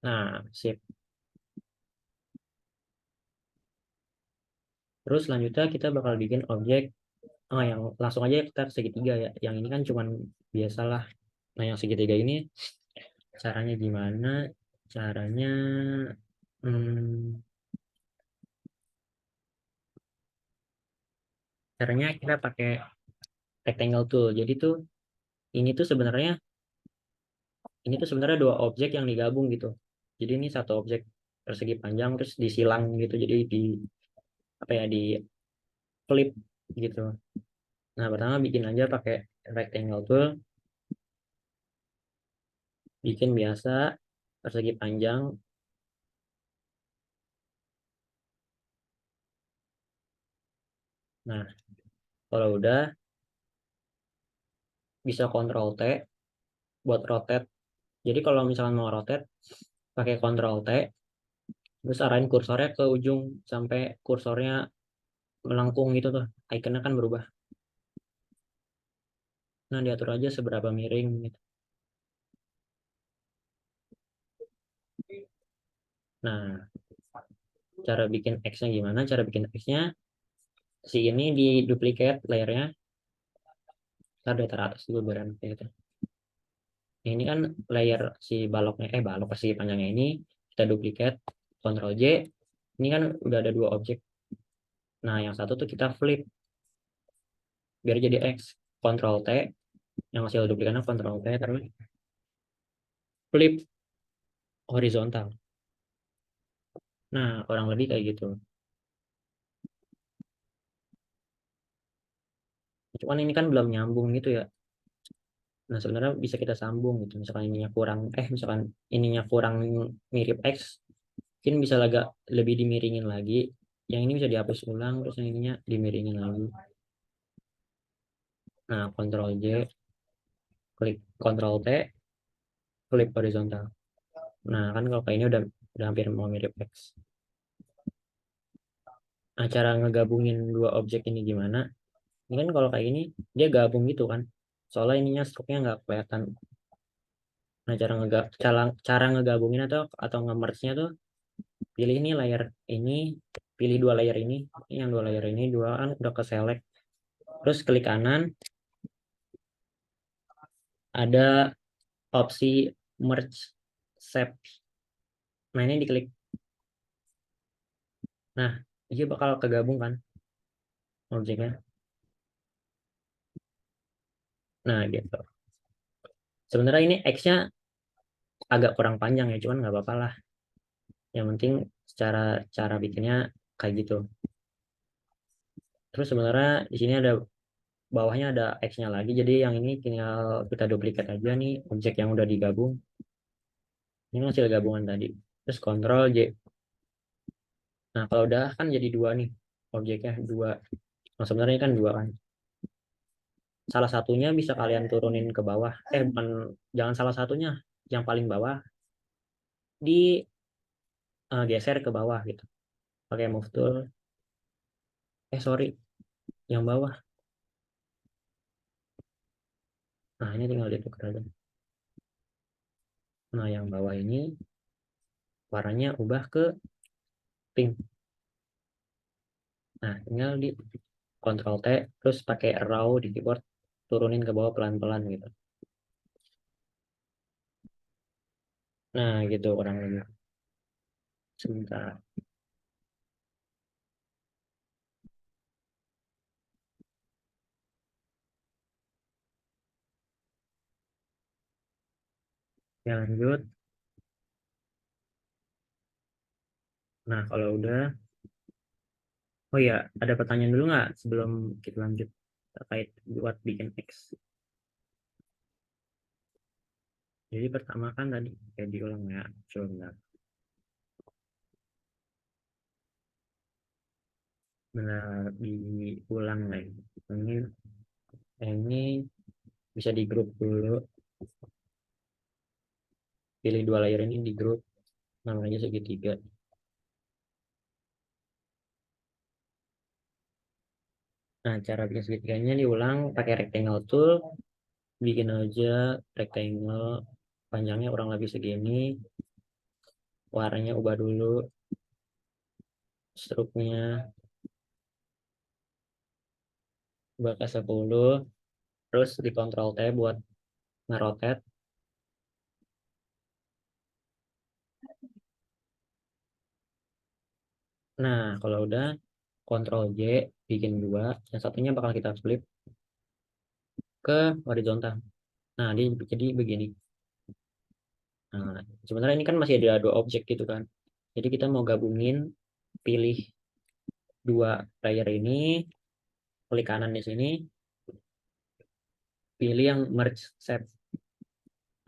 Nah, sip. Terus selanjutnya kita bakal bikin objek. Yang langsung aja kita segitiga ya. Yang ini kan cuman biasalah. Nah, yang segitiga ini caranya gimana? Caranya hmm, caranya kita pakai rectangle tool. Jadi tuh ini tuh sebenarnya dua objek yang digabung gitu. Jadi ini satu objek persegi panjang terus disilang gitu. Jadi di apa ya, di flip gitu. Nah, pertama bikin aja pakai rectangle tool, bikin biasa persegi panjang. Nah, kalau udah bisa Ctrl T buat rotate. Jadi kalau misalnya mau rotate pakai Ctrl T, terus arahin kursornya ke ujung sampai kursornya melengkung gitu tuh. Ikonnya kan berubah. Nah, diatur aja seberapa miring gitu. Nah, cara bikin X-nya gimana? Cara bikin X-nya, si ini di duplicate layernya, ntar dari teratas dulu biar enak gitu. Ini kan layer si baloknya, balok si panjangnya ini kita duplicate, Ctrl J. Ini kan udah ada dua objek. Nah, yang satu tuh kita flip biar jadi X. Ctrl T, yang hasil duplikatnya Ctrl T terus flip horizontal. Nah, kurang lebih kayak gitu. Cuman ini kan belum nyambung gitu ya. Nah, sebenarnya bisa kita sambung gitu. Misalkan ininya kurang, misalkan ininya kurang mirip X, mungkin bisa agak lebih dimiringin lagi. Yang ini bisa dihapus ulang, terus yang ininya dimiringin lagi. Nah, Ctrl J, klik Ctrl T, klik horizontal. Nah, kan kalau kayak ini udah hampir mau mirip X. Nah, cara ngegabungin dua objek ini gimana? Ini kan kalau kayak gini dia gabung gitu kan, soalnya ininya struknya nggak kelihatan. Nah, cara ngegabungin atau nge-merge-nya tuh, pilih ini layer ini, pilih dua layer ini, yang dua layer ini dua kan udah ke select, terus klik kanan, ada opsi merge shapes. Nah, ini diklik. Nah, dia bakal kegabung kan objeknya. Nah, gitu. Sebenarnya ini X-nya agak kurang panjang ya, cuman nggak apa-apa lah. Yang penting secara cara bikinnya kayak gitu. Terus sebenarnya di sini ada bawahnya ada X-nya lagi. Jadi yang ini tinggal kita duplikat aja nih objek yang udah digabung. Ini hasil gabungan tadi. Terus Ctrl J. Nah, kalau udah kan jadi dua nih objeknya dua. Nah, sebenarnya kan dua kan. Salah satunya bisa kalian turunin ke bawah. Bukan, jangan salah satunya. Yang paling bawah di geser ke bawah gitu. Pakai move tool. Sorry, yang bawah. Nah, ini tinggal ditukar aja. Nah, yang bawah ini warnanya ubah ke pink. Nah, tinggal di Ctrl T, terus pakai arrow di keyboard, turunin ke bawah pelan-pelan gitu. Nah, gitu kurang lebih. Sebentar. Ya, lanjut. Nah, kalau udah, oh ya, ada pertanyaan dulu nggak sebelum kita lanjut terkait buat bikin X? Jadi pertama kan tadi kayak diulang ya, coba benar diulang lagi. Ini bisa di grup dulu, pilih dua layer ini di grup, namanya segitiga. Nah, cara bikin segitiganya diulang pakai rectangle tool, bikin aja rectangle panjangnya kurang lebih segini, warnanya ubah dulu, struknya ubah ke 10, terus di Ctrl T buat ngerotate. Nah, kalau udah Ctrl J bikin dua, yang satunya bakal kita flip ke horizontal. Nah, dia jadi begini. Nah, sebenarnya ini kan masih ada dua objek gitu kan. Jadi kita mau gabungin, pilih dua layer ini, klik kanan di sini, pilih yang merge set.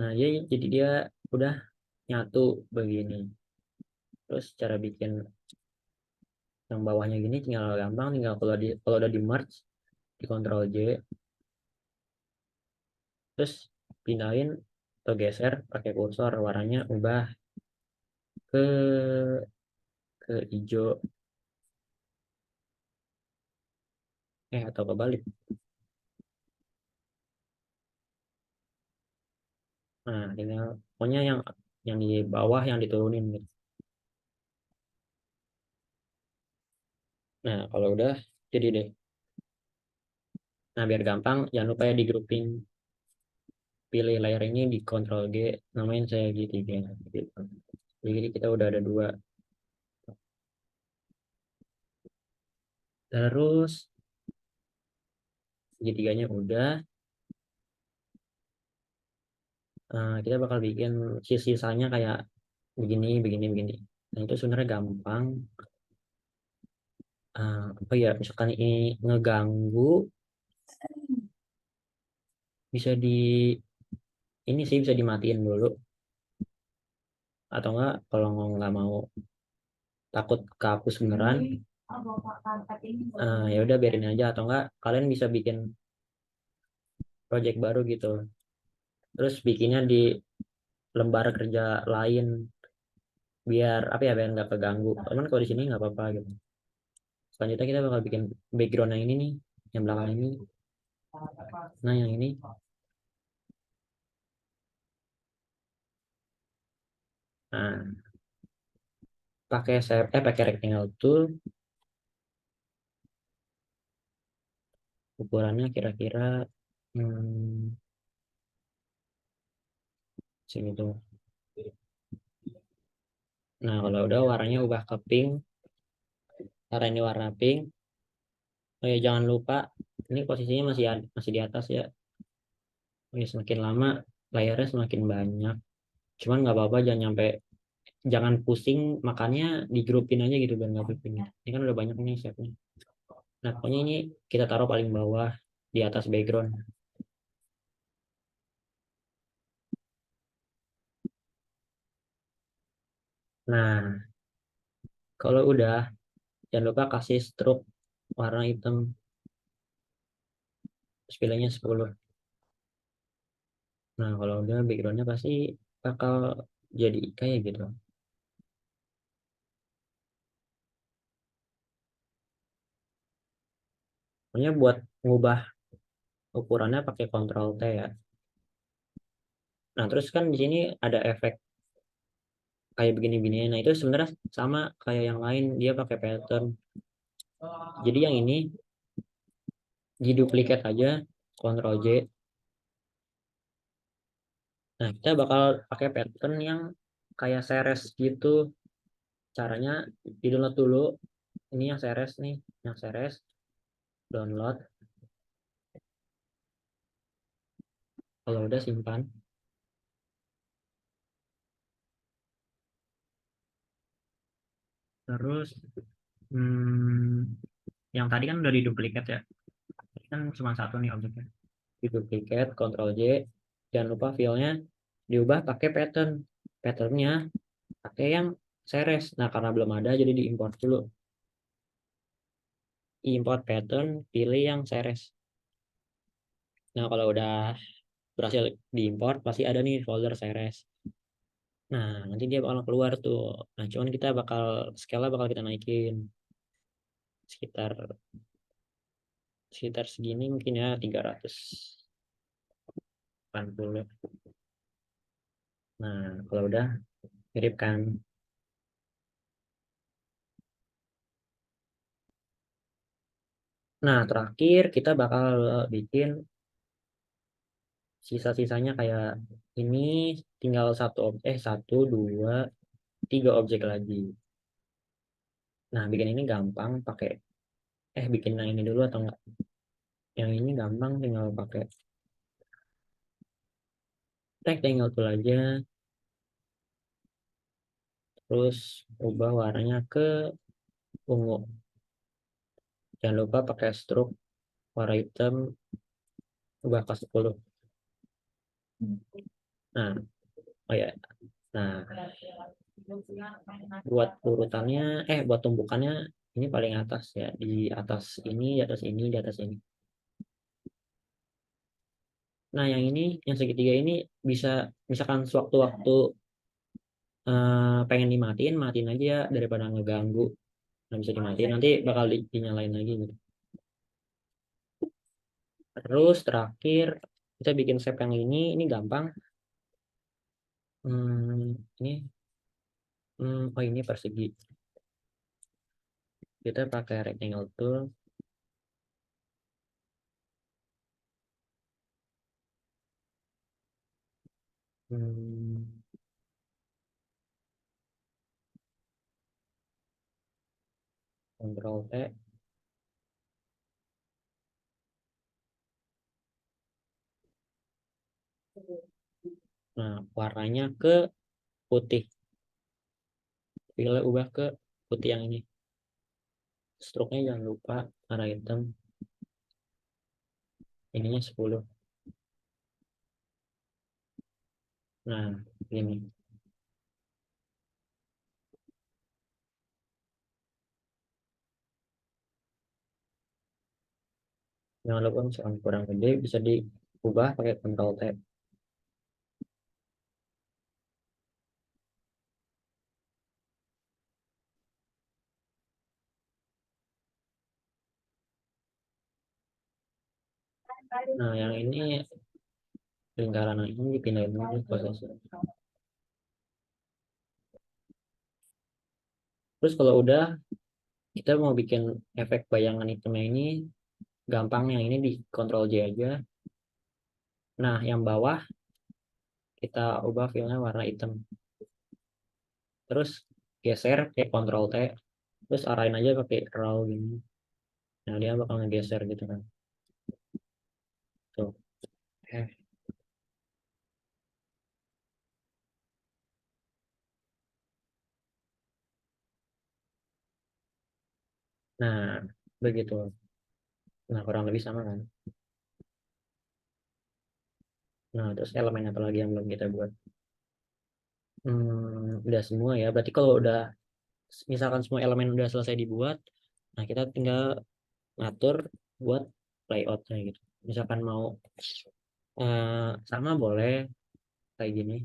Nah, jadi dia udah nyatu begini. Terus cara bikin yang bawahnya gini tinggal gampang, tinggal kalau udah di merge, di Ctrl J, terus pindahin atau geser pakai kursor, warnanya ubah ke hijau, atau kebalik. Nah, tinggal pokoknya yang di bawah yang diturunin gitu. Nah, kalau udah jadi deh. Nah, biar gampang, jangan lupa ya di grouping. Pilih layer ini di Ctrl G, namain saya G3 gitu. Jadi kita udah ada dua. Terus segitiganya udah. Kita bakal bikin sisanya kayak begini, begini, begini. Nah, itu sebenarnya gampang. Apa ya, misalkan ini ngeganggu, bisa ini sih bisa dimatiin dulu. Atau enggak, kalau nggak mau takut kehapus beneran, ya udah biarin aja. Atau enggak, kalian bisa bikin project baru gitu. Terus bikinnya di lembar kerja lain, biar apa ya, biar nggak keganggu. Cuman kalau di sini nggak apa-apa gitu. Selanjutnya kita bakal bikin background yang ini nih. yang belakang ini. Nah yang ini, nah pakai rectangle tool, ukurannya kira-kira hmm, segitu. Nah kalau udah warnanya ubah ke pink, karena ini warna pink. Oh ya jangan lupa, ini posisinya masih di atas ya. Oh ya, semakin lama layarnya semakin banyak. Cuman nggak apa-apa, jangan pusing makannya, digrupin aja gitu biar nggak pusing. Ini kan udah banyak nih shape-nya. Nah pokoknya ini kita taruh paling bawah di atas background. Nah kalau udah, jangan lupa kasih stroke warna hitam, spillnya 10. Nah kalau udah backgroundnya pasti bakal jadi kayak gitu. Pokoknya buat ngubah ukurannya pakai Ctrl T ya. Nah terus kan di sini ada efek kayak begini-begini. Nah itu sebenarnya sama kayak yang lain, dia pakai pattern. Jadi yang ini diduplikat aja, Ctrl J. Nah kita bakal pakai pattern yang kayak series gitu. Caranya di download dulu. Ini yang series nih, yang series download. Kalau udah simpan. Terus yang tadi kan udah diduplikat ya. Tadi kan cuma satu nih objeknya. Diduplikat, Ctrl J. Jangan lupa filenya diubah pakai pattern. Patternnya pakai yang series. Nah karena belum ada jadi diimport dulu. Import pattern, pilih yang series. Nah kalau udah berhasil diimport pasti ada nih folder series. Nah nanti dia bakal keluar tuh. Nah cuman kita bakal skala bakal kita naikin sekitar sekitar segini mungkin ya, 380. Nah kalau udah mirip kan. Nah terakhir kita bakal bikin sisa-sisanya kayak ini, tinggal satu dua tiga objek lagi. Nah bikin ini gampang pakai bikin yang ini dulu atau enggak? Yang ini gampang, tinggal pakai rectangle tool aja, terus ubah warnanya ke ungu. Jangan lupa pakai stroke warna hitam, ubah ke 10. Nah oh ya, nah buat tumpukannya ini paling atas ya, di atas ini, di atas ini, di atas ini. Nah yang ini, yang segitiga ini bisa, misalkan sewaktu-waktu pengen dimatiin, matiin aja daripada ngeganggu. Nah bisa dimatiin, nanti bakal dinyalain lagi gitu. Terus terakhir kita bikin shape yang ini gampang. Ini oh ini persegi. Kita pakai rectangle tool. Hmm, Ctrl T. Nah warnanya ke putih. Pilih ubah ke putih yang ini. Stroke-nya jangan lupa warna hitam. Ininya 10. Nah ini. Jangan lupa misalkan kurang gede bisa diubah pakai Ctrl T. Nah, yang ini lingkaran ini dipindahin lagi prosesnya. Terus kalau udah kita mau bikin efek bayangan hitamnya ini gampang, yang ini di Ctrl J aja. Nah, yang bawah kita ubah filenya warna hitam. Terus geser kayak Ctrl T, terus arahin aja pakai raw gini. Nah, dia bakal ngegeser gitu kan. Tuh. Nah, begitu. Nah, kurang lebih sama kan. Nah, terus elemen apa lagi yang belum kita buat? Udah semua ya. Berarti kalau udah misalkan semua elemen udah selesai dibuat, nah kita tinggal ngatur buat layoutnya gitu. Misalkan mau sama boleh kayak gini,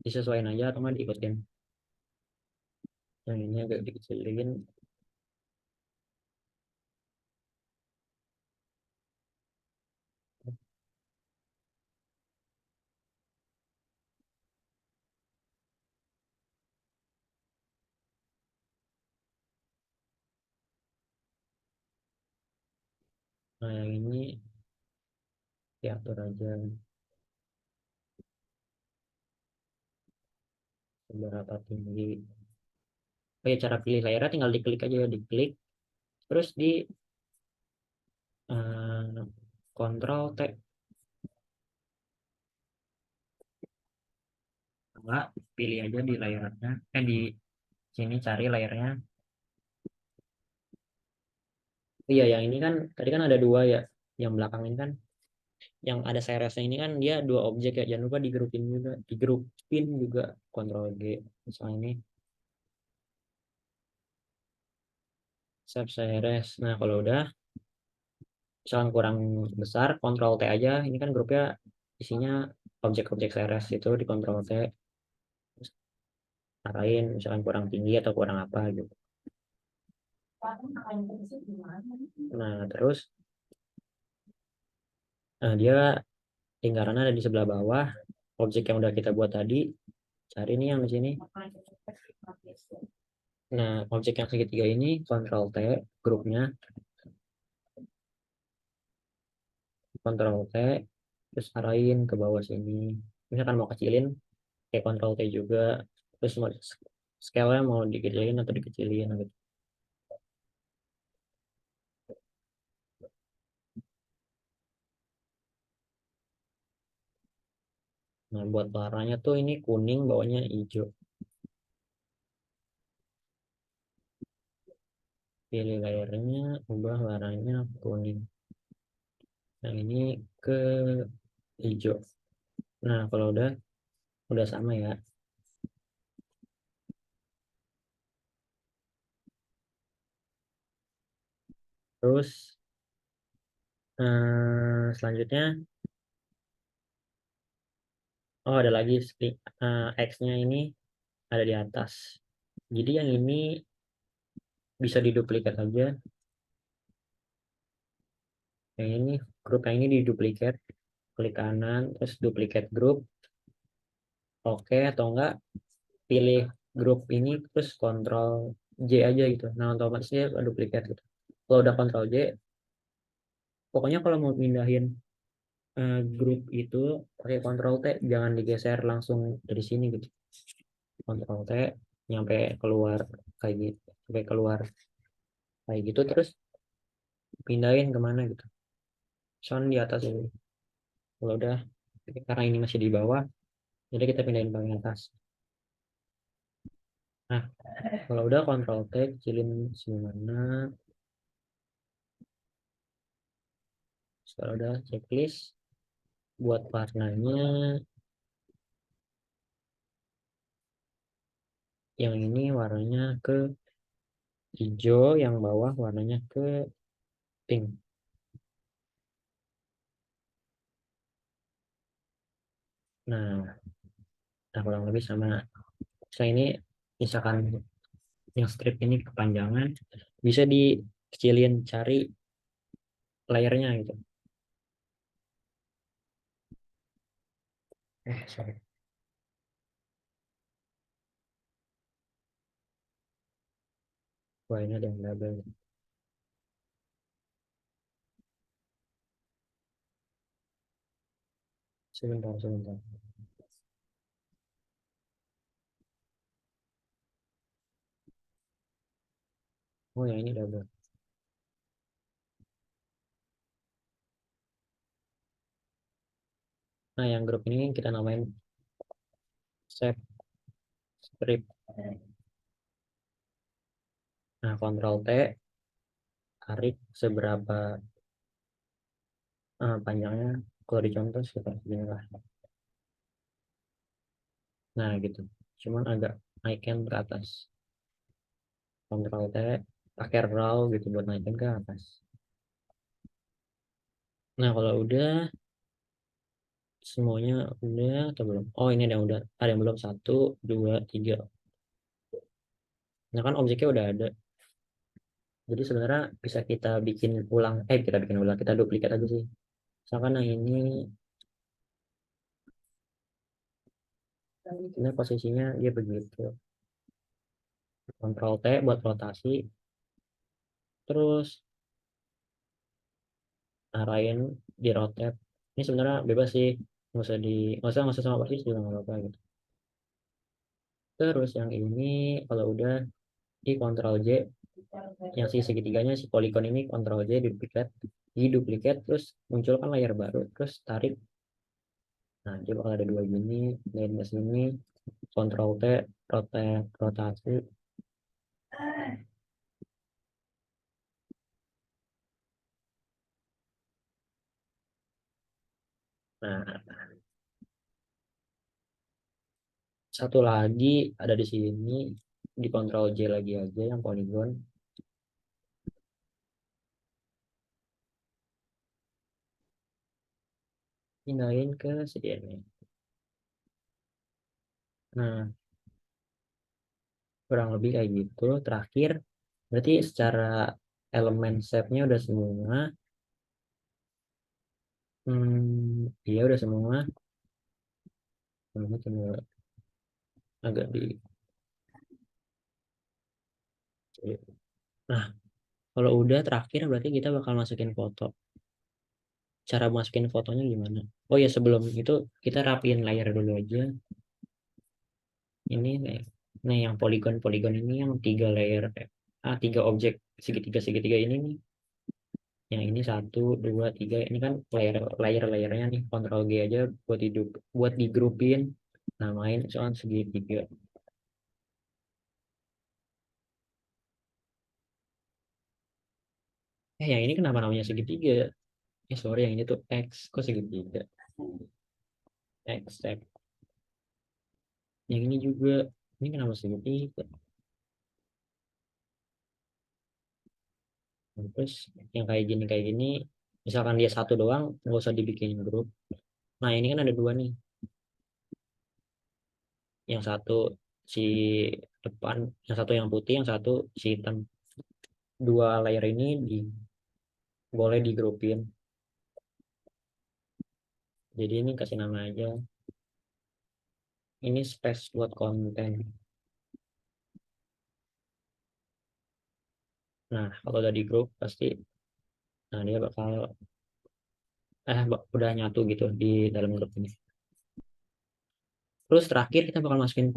disesuaikan aja atau nggak diikutin. Yang ini agak dikecilin. Nah, yang ini diatur aja seberapa tinggi. Oh ya, cara pilih layarnya tinggal diklik aja, diklik terus di eh, Ctrl T, enggak, pilih aja di layarnya, di sini cari layarnya. Iya, yang ini kan tadi kan ada dua ya, yang belakang ini kan yang ada seresnya ini kan dia dua objek ya, jangan lupa digrupin juga Ctrl G. Misalnya ini save series. Nah, kalau udah misalkan kurang besar, Ctrl T aja. Ini kan grupnya isinya objek-objek series, itu di Ctrl T, terus arahin misalkan kurang tinggi atau kurang apa gitu. Nah, terus dia lingkarannya ada di sebelah bawah. Objek yang udah kita buat tadi, cari nih yang di sini. Nah, objek yang segitiga ini Ctrl T, grupnya Ctrl T, terus arahin ke bawah sini. Misalkan mau kecilin, kayak Ctrl T juga. Terus mau scale-nya mau dikecilin atau dikecilin gitu. Nah, buat warnanya tuh ini kuning, bawahnya hijau. Pilih layarnya, ubah warnanya kuning. Yang ini ke hijau. Nah, kalau udah sama ya. Terus selanjutnya, oh ada lagi X-nya ini ada di atas. Jadi yang ini bisa diduplikat aja. Yang ini grup yang ini diduplikat, klik kanan, terus duplicate grup, oke, atau enggak pilih grup ini terus Ctrl J aja gitu. Nah, otomatis dia duplikat gitu. Kalau udah Ctrl J, pokoknya kalau mau pindahin grup itu pakai Ctrl T, jangan digeser langsung dari sini gitu. Ctrl T nyampe keluar kayak gitu, sampai keluar kayak gitu, terus pindahin kemana gitu. Sound di atas ini. Kalau udah, karena ini masih di bawah, jadi kita pindahin bagian atas. Nah, kalau udah Ctrl T, kecilin sini mana. Kalau udah checklist, buat warnanya yang ini warnanya ke hijau, yang bawah warnanya ke pink. Nah, nah kurang lebih sama. Saya ini misalkan yang strip ini kepanjangan, bisa dikecilin, cari layernya gitu. Sorry. Wah, ini ada yang double. Sebentar, sebentar. Oh, yang ini double. Nah, yang grup ini kita namain save script. Nah, Ctrl T, tarik seberapa panjangnya. Kalau dicontoh sekitar segini lah. Nah, gitu. Cuman agak naikin ke atas. Ctrl T, pakai raw gitu buat naikin ke atas. Nah, kalau udah semuanya udah atau belum? Oh, ini ada yang udah. Ada yang belum. Satu, dua, tiga. Nah, kan objeknya udah ada. Jadi sebenarnya bisa kita bikin ulang. Kita bikin ulang. Kita duplikat aja sih. Misalkan yang ini posisinya dia begitu. Ctrl T buat rotasi. Terus arahin di rotate. Ini sebenarnya bebas sih. Nggak usah sama persis juga nggak apa-apa gitu. Terus yang ini kalau udah di Ctrl J, yang si segitiganya si poligon ini Ctrl J di duplikat terus munculkan layar baru terus tarik. Nah, dia bakal ada dua gini, dan ke sini Ctrl T, rotasi. Nah, satu lagi ada di sini, di Ctrl J lagi aja yang poligon, pindahin ke sini. Nah, kurang lebih kayak gitu. Terakhir berarti secara elemen shape-nya udah semua. Iya udah semua. Ini cuma agak di. Nah, kalau udah terakhir berarti kita bakal masukin foto. Cara masukin fotonya gimana? Oh ya, sebelum itu kita rapiin layar dulu aja. Ini nih yang poligon-poligon ini yang tiga layer, tiga objek segitiga segitiga ini nih. Yang ini satu, dua, tiga. Ini kan layernya nih. Ctrl G aja buat digrupin. Namain soal segitiga. Yang ini kenapa namanya segitiga? Sorry, yang ini tuh X. Kok segitiga? X, X. Yang ini juga. Ini kenapa segitiga? Terus yang kayak gini, misalkan dia satu doang, nggak usah dibikin grup. Nah, ini kan ada dua nih. Yang satu si depan, yang satu yang putih, yang satu si hitam. Dua layer ini boleh digrupin. Jadi ini kasih nama aja. Ini space buat konten. Nah, kalau udah di grup pasti, nah dia bakal udah nyatu gitu di dalam grup ini. Terus terakhir kita bakal masukin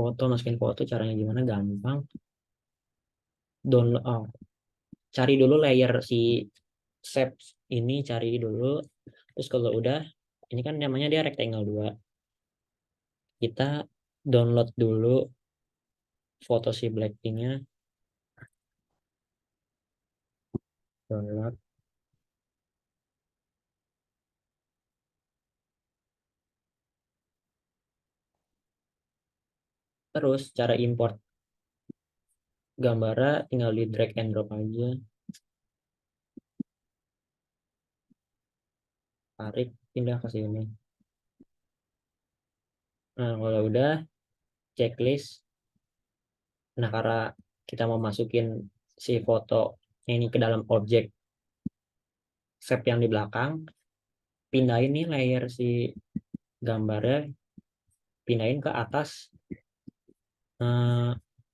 foto caranya gimana, gampang. Download, cari dulu layer si shape ini, cari dulu. Terus kalau udah, ini kan namanya dia rectangle 2. Kita download dulu foto si Blackpinknya. Download. Terus cara import gambarnya tinggal di drag and drop aja. Tarik, pindah ke sini. Nah, kalau udah checklist. Nah, karena kita mau masukin si foto ini ke dalam objek shape yang di belakang, pindahin nih layer si gambarnya pindahin ke atas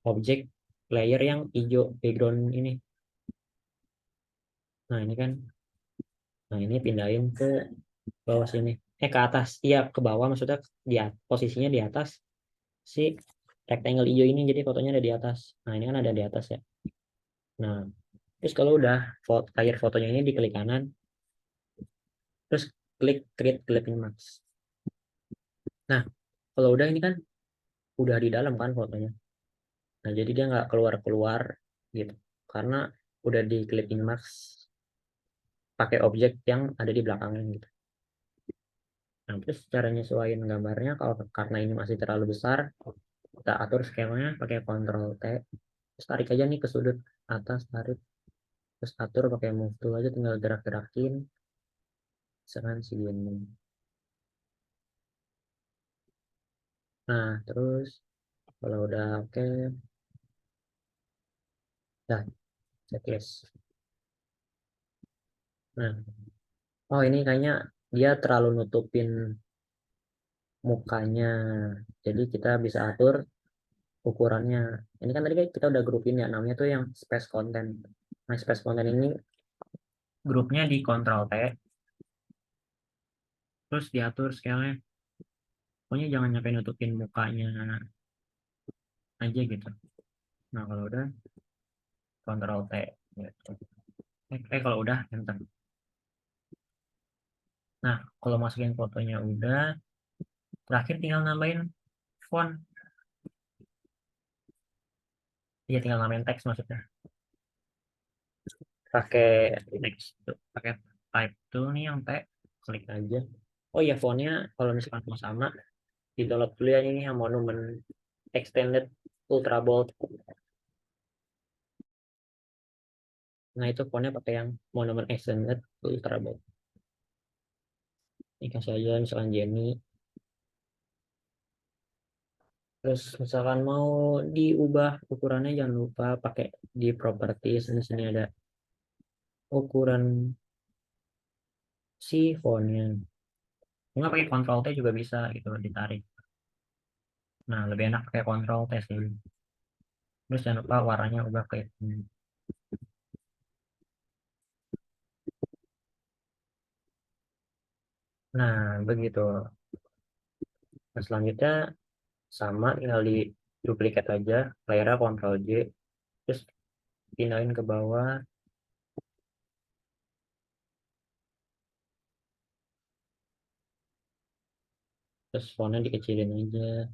objek layer yang hijau background ini. Nah ini kan, nah ini pindahin ke bawah sini, ke atas, iya ke bawah maksudnya, posisinya di atas si rectangle hijau ini, jadi fotonya ada di atas. Nah ini kan ada di atas ya. Nah terus kalau udah layer fotonya ini diklik kanan, terus klik create clipping mask. Nah kalau udah ini kan udah di dalam kan fotonya. Nah jadi dia nggak keluar keluar gitu, karena udah di clipping mask pakai objek yang ada di belakangnya gitu. Nah terus cara nyesuaiin gambarnya, kalau karena ini masih terlalu besar, kita atur skemanya pakai Ctrl T, terus tarik aja nih ke sudut atas, tarik, terus atur pakai move tool aja, tinggal gerak-gerakin misalkan segini. Nah terus kalau udah oke, dah checklist. Nah oh ini kayaknya dia terlalu nutupin mukanya, jadi kita bisa atur ukurannya. Ini kan tadi kita udah grupin ya, namanya tuh yang space content. Nah space content ini grupnya di Ctrl T, terus diatur scale-nya, pokoknya jangan nyampe nutupin mukanya aja gitu. Nah kalau udah Ctrl T gitu. Kalau udah enter. Nah kalau masukin fotonya udah, terakhir tinggal nambahin font. Iya tinggal nambahin teks maksudnya, pakai teks tuh, pakai type tool nih yang T, klik aja. Oh iya fontnya kalau misalkan mau sama, di download dulu ya ini yang monumen extended ultra bold. Nah itu fontnya pakai yang monumen extended ultra bold. Ini kasih aja misalkan Jenny. Terus misalkan mau diubah ukurannya, jangan lupa pakai di properties. Di sini ada ukuran si fontnya. Nggak pakai Ctrl T juga bisa gitu, ditarik. Nah lebih enak pakai Ctrl T sih. Terus jangan lupa warnanya ubah ke ini. Nah begitu. Nah, selanjutnya sama, tinggal di duplikat aja layarnya, Ctrl J, terus pindahin ke bawah, terus fontnya dikecilin aja.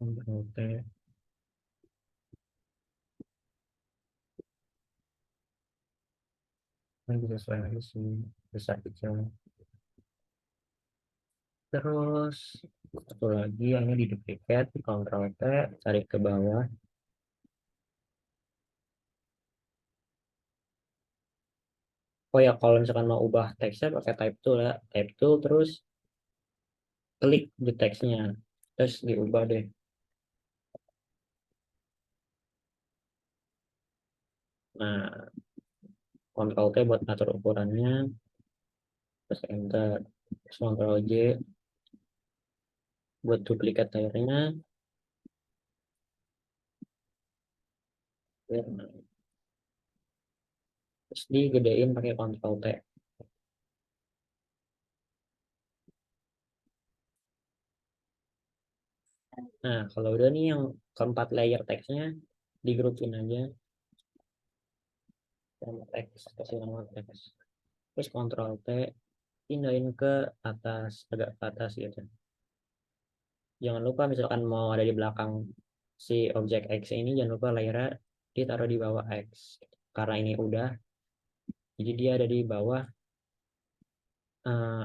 Ctrl T. Ini bisa sesuai aja sih, besar kecil. Terus satu lagi yang ini di duplicate, Ctrl T, tarik ke bawah. Oh ya kalau misalkan mau ubah teksnya pakai type tool ya, type tool terus klik di teksnya, terus diubah deh. Nah Ctrl T buat atur ukurannya, terus enter, terus Ctrl J buat duplikat layarnya. Terus digedein pakai Ctrl T. Nah kalau udah nih yang keempat layer teksnya digrupin aja, nama teks, kasih nama teks, terus Ctrl T, pindahin ke atas, agak ke atas gitu. Jangan lupa misalkan mau ada di belakang si objek X ini, jangan lupa layarnya ditaruh di bawah X, karena ini udah, jadi dia ada di bawah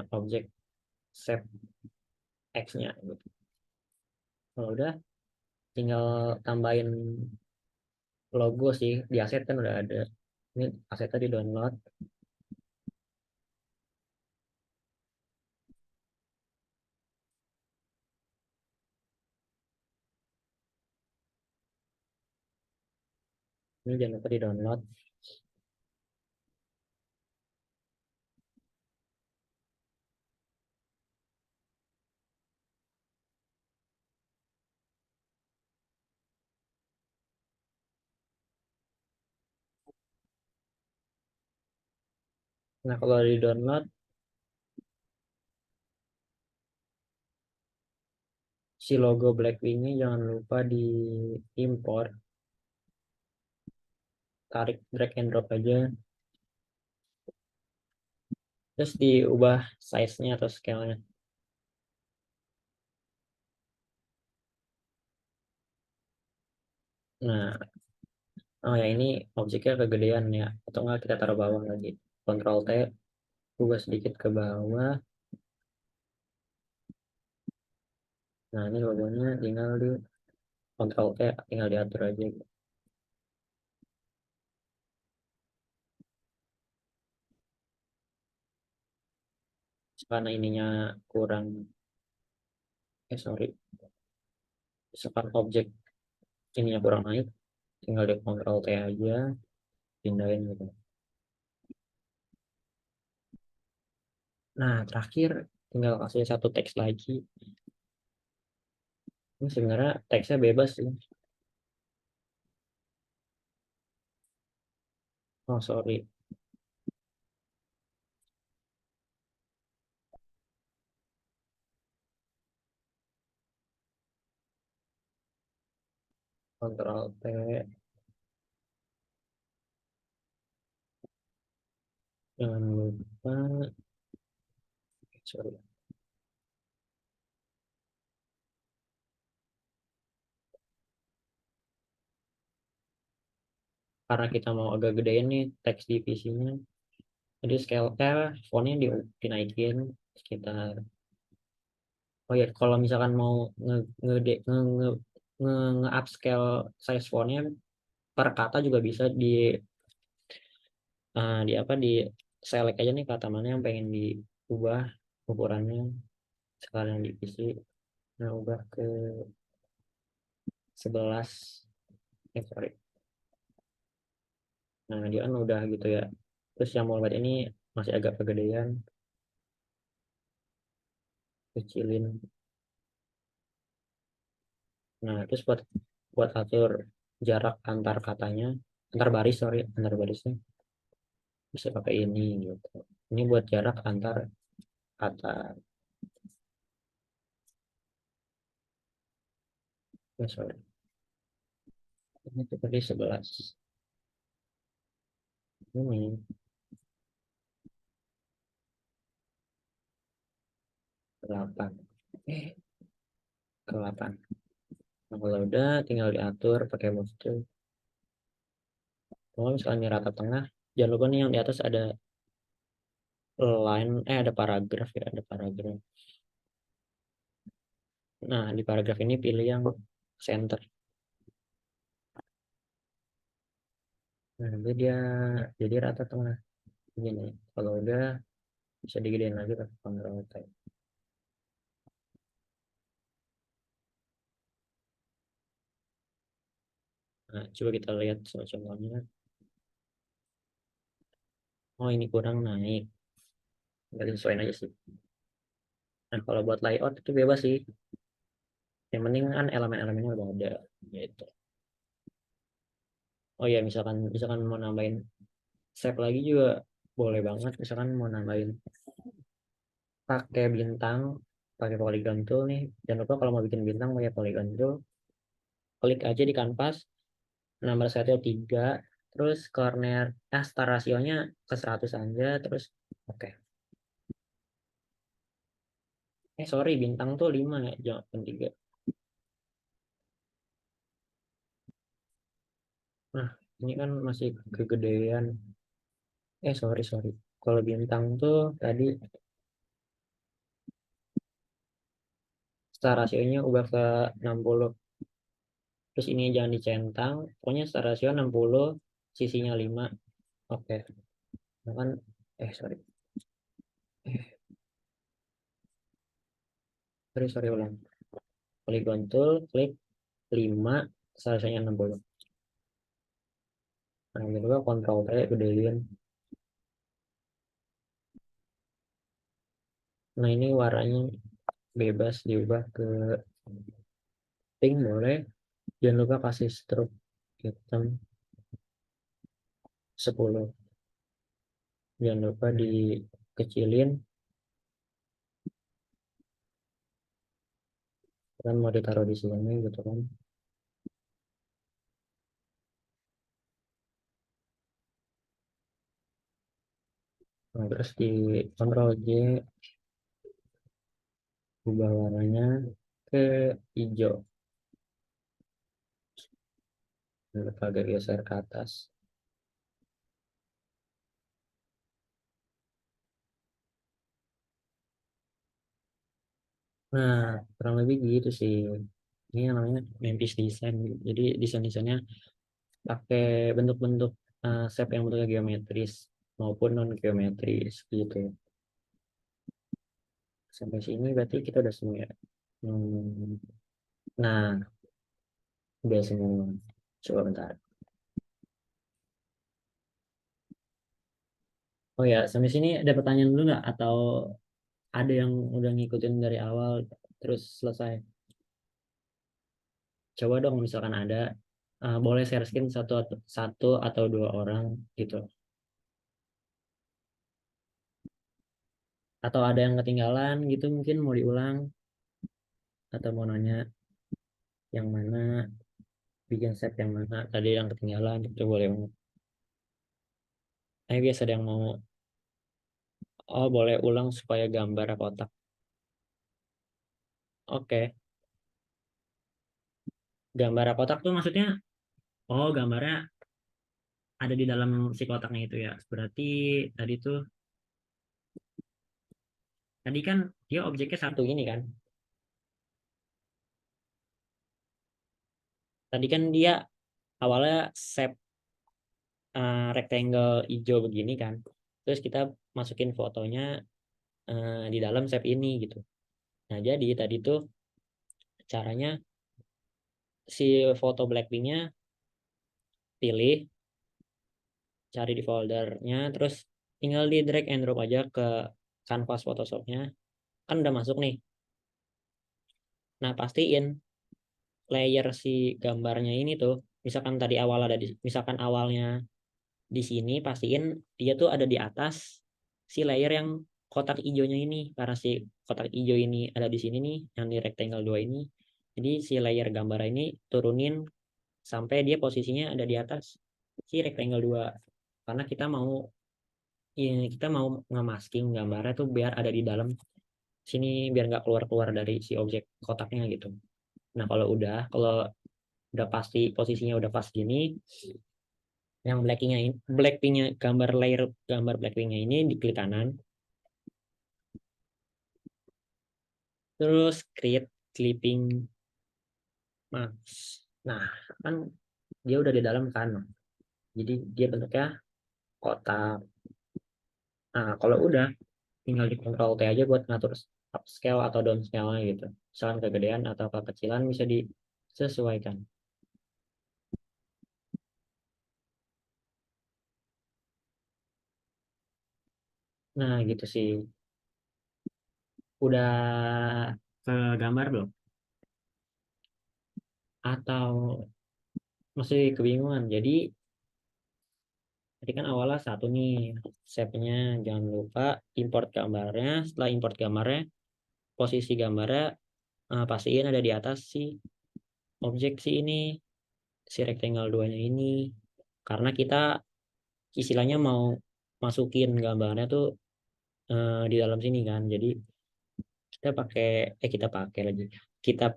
objek shape X-nya gitu. Kalau udah tinggal tambahin logo sih, di aset kan udah ada, ini asetnya di download. Ini jangan lupa di download. Nah, kalau di download, si logo Blackwing-nya jangan lupa di import, tarik drag and drop aja, terus diubah size-nya atau scale-nya. Nah, oh ya ini objeknya kegedean ya, atau enggak kita taruh bawah lagi. Ctrl T, ubah sedikit ke bawah. Nah, ini logonya tinggal di Ctrl T, tinggal diatur aja. Karena ininya kurang, sorry, misalkan objek ininya kurang naik, tinggal di Ctrl T aja, pindahin gitu. Nah, terakhir tinggal kasih satu teks lagi. Ini sebenarnya teksnya bebas sih. Oh, sorry. Ctrl T. Jangan lupa, sorry. Karena kita mau agak gedein nih teks divisinya. Jadi scale fontnya dinaikin sekitar. Oh ya, kalau misalkan mau nge nge nge nge, nge, nge upscale size fontnya per kata juga bisa di apa di select aja nih kata mana yang pengen diubah ukurannya, sekalian divisi. Nah, ubah ke 11, sorry. Nah, dia kan udah gitu ya. Terus yang mau ini masih agak kegedean, kecilin. Nah, terus buat buat atur jarak antar katanya, antar baris, sorry, antar barisnya bisa pakai ini gitu. Ini buat jarak antar kata. Sorry. Ini seperti 11. Ini 8. Eh, ke 8. Nah, kalau udah tinggal diatur pakai mouse tool. Kalau misalnya rata tengah, jangan lupa nih yang di atas ada line, ada paragraf ya, ada paragraf. Nah, di paragraf ini pilih yang center. Nah, jadi rata tengah. Begini. Kalau udah bisa digedein lagi pakai Ctrl T. Nah, coba kita lihat contohnya. Oh, ini kurang naik. Nggak disesuaikan aja sih. Nah, kalau buat layout itu bebas sih. Yang penting kan elemen-elemennya udah ada. Gitu. Oh ya, misalkan misalkan mau nambahin shape lagi juga boleh banget. Misalkan mau nambahin pakai bintang, pakai polygon tool nih. Jangan lupa kalau mau bikin bintang pakai polygon tool, klik aja di kanvas, nomor satu 3, terus corner star rasionya ke 100 aja, terus oke. Sorry, bintang tuh 5 ya, jangan 3. Nah, ini kan masih kegedean. Sorry. Kalau bintang tuh tadi star rasionya ubah ke 60. Terus ini jangan dicentang, pokoknya star rasio 60, sisinya 5. Oke. Nah kan, sorry. Eh, sorry ulang. Polygon tool, klik 5, star rasionya 60. Nah, ini juga kontrol T gedein. Nah, ini warnanya bebas diubah ke pink boleh. Jangan lupa kasih stroke hitam 10. jangan lupa dikecilin kan mau ditaruh di sini gitu kan. Nah, terus di Ctrl J, ubah warnanya ke hijau, agak geser ke atas. Nah, kurang lebih gitu sih. Ini yang namanya Memphis Design. Jadi desainnya pakai bentuk-bentuk shape yang bentuknya geometris maupun non geometris gitu. Sampai sini berarti kita udah semua ya. Hmm, nah, udah semua. Coba bentar. Oh ya, sampai sini ada pertanyaan dulu nggak? Atau ada yang udah ngikutin dari awal terus selesai? Coba dong misalkan ada, boleh share screen satu atau dua orang gitu. Atau ada yang ketinggalan gitu mungkin mau diulang atau mau nanya yang mana, bikin set yang mana tadi yang ketinggalan itu boleh banget. Biasa ada yang mau, oh boleh ulang supaya gambar kotak. Oke, gambar kotak tuh maksudnya, oh gambarnya ada di dalam si kotaknya itu ya. Berarti tadi tuh, tadi kan dia objeknya satu ini kan. Tadi kan dia awalnya shape rectangle hijau begini kan. Terus kita masukin fotonya di dalam shape ini gitu. Nah, jadi tadi tuh caranya si foto Blackpinknya pilih, cari di foldernya, terus tinggal di drag and drop aja ke kanvas Photoshopnya. Kan udah masuk nih. Nah, pastiin layer si gambarnya ini tuh, misalkan tadi awal ada di, misalkan awalnya di sini, pastiin dia tuh ada di atas si layer yang kotak hijaunya ini. Karena si kotak hijau ini ada di sini nih, yang di rectangle 2 ini. Jadi si layer gambar ini turunin sampai dia posisinya ada di atas si rectangle 2. Karena kita mau ngemasking gambarnya tuh biar ada di dalam sini, biar nggak keluar-keluar dari si objek kotaknya gitu. Nah, kalau udah pasti posisinya udah pas gini, yang blackpinknya gambar layer gambar blackpinknya ini di klik kanan, terus create clipping mask. Nah, kan dia udah di dalam kan, jadi dia bentuknya kotak. Nah, kalau udah tinggal di Ctrl T aja buat ngatur upscale atau downscale gitu. Misalkan kegedean atau kekecilan bisa disesuaikan. Nah, gitu sih. Udah ke gambar belum? Atau masih kebingungan? Jadi, tadi kan awalnya satu nih, shape-nya jangan lupa import gambarnya. Setelah import gambarnya, posisi gambarnya pastiin ada di atas si objek si ini, si rectangle 2-nya ini. Karena kita istilahnya mau masukin gambarnya tuh di dalam sini kan. Jadi kita pakai lagi. Kita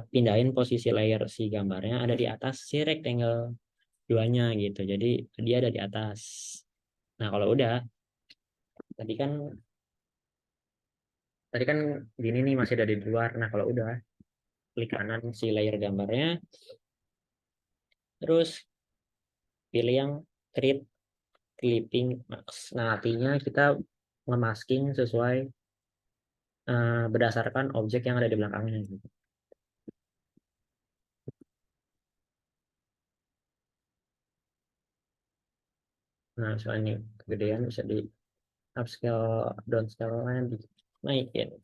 pindahin posisi layer si gambarnya ada di atas si rectangle 2-nya gitu. Jadi dia ada di atas. Nah, kalau udah tadi kan tadi kan gini nih masih ada di luar. Nah, kalau udah klik kanan si layer gambarnya, terus pilih yang create clipping mask. Nah, artinya kita ngemasking sesuai berdasarkan objek yang ada di belakangnya gitu. Nah, soalnya kegedean bisa di upscale, downscale lain naikin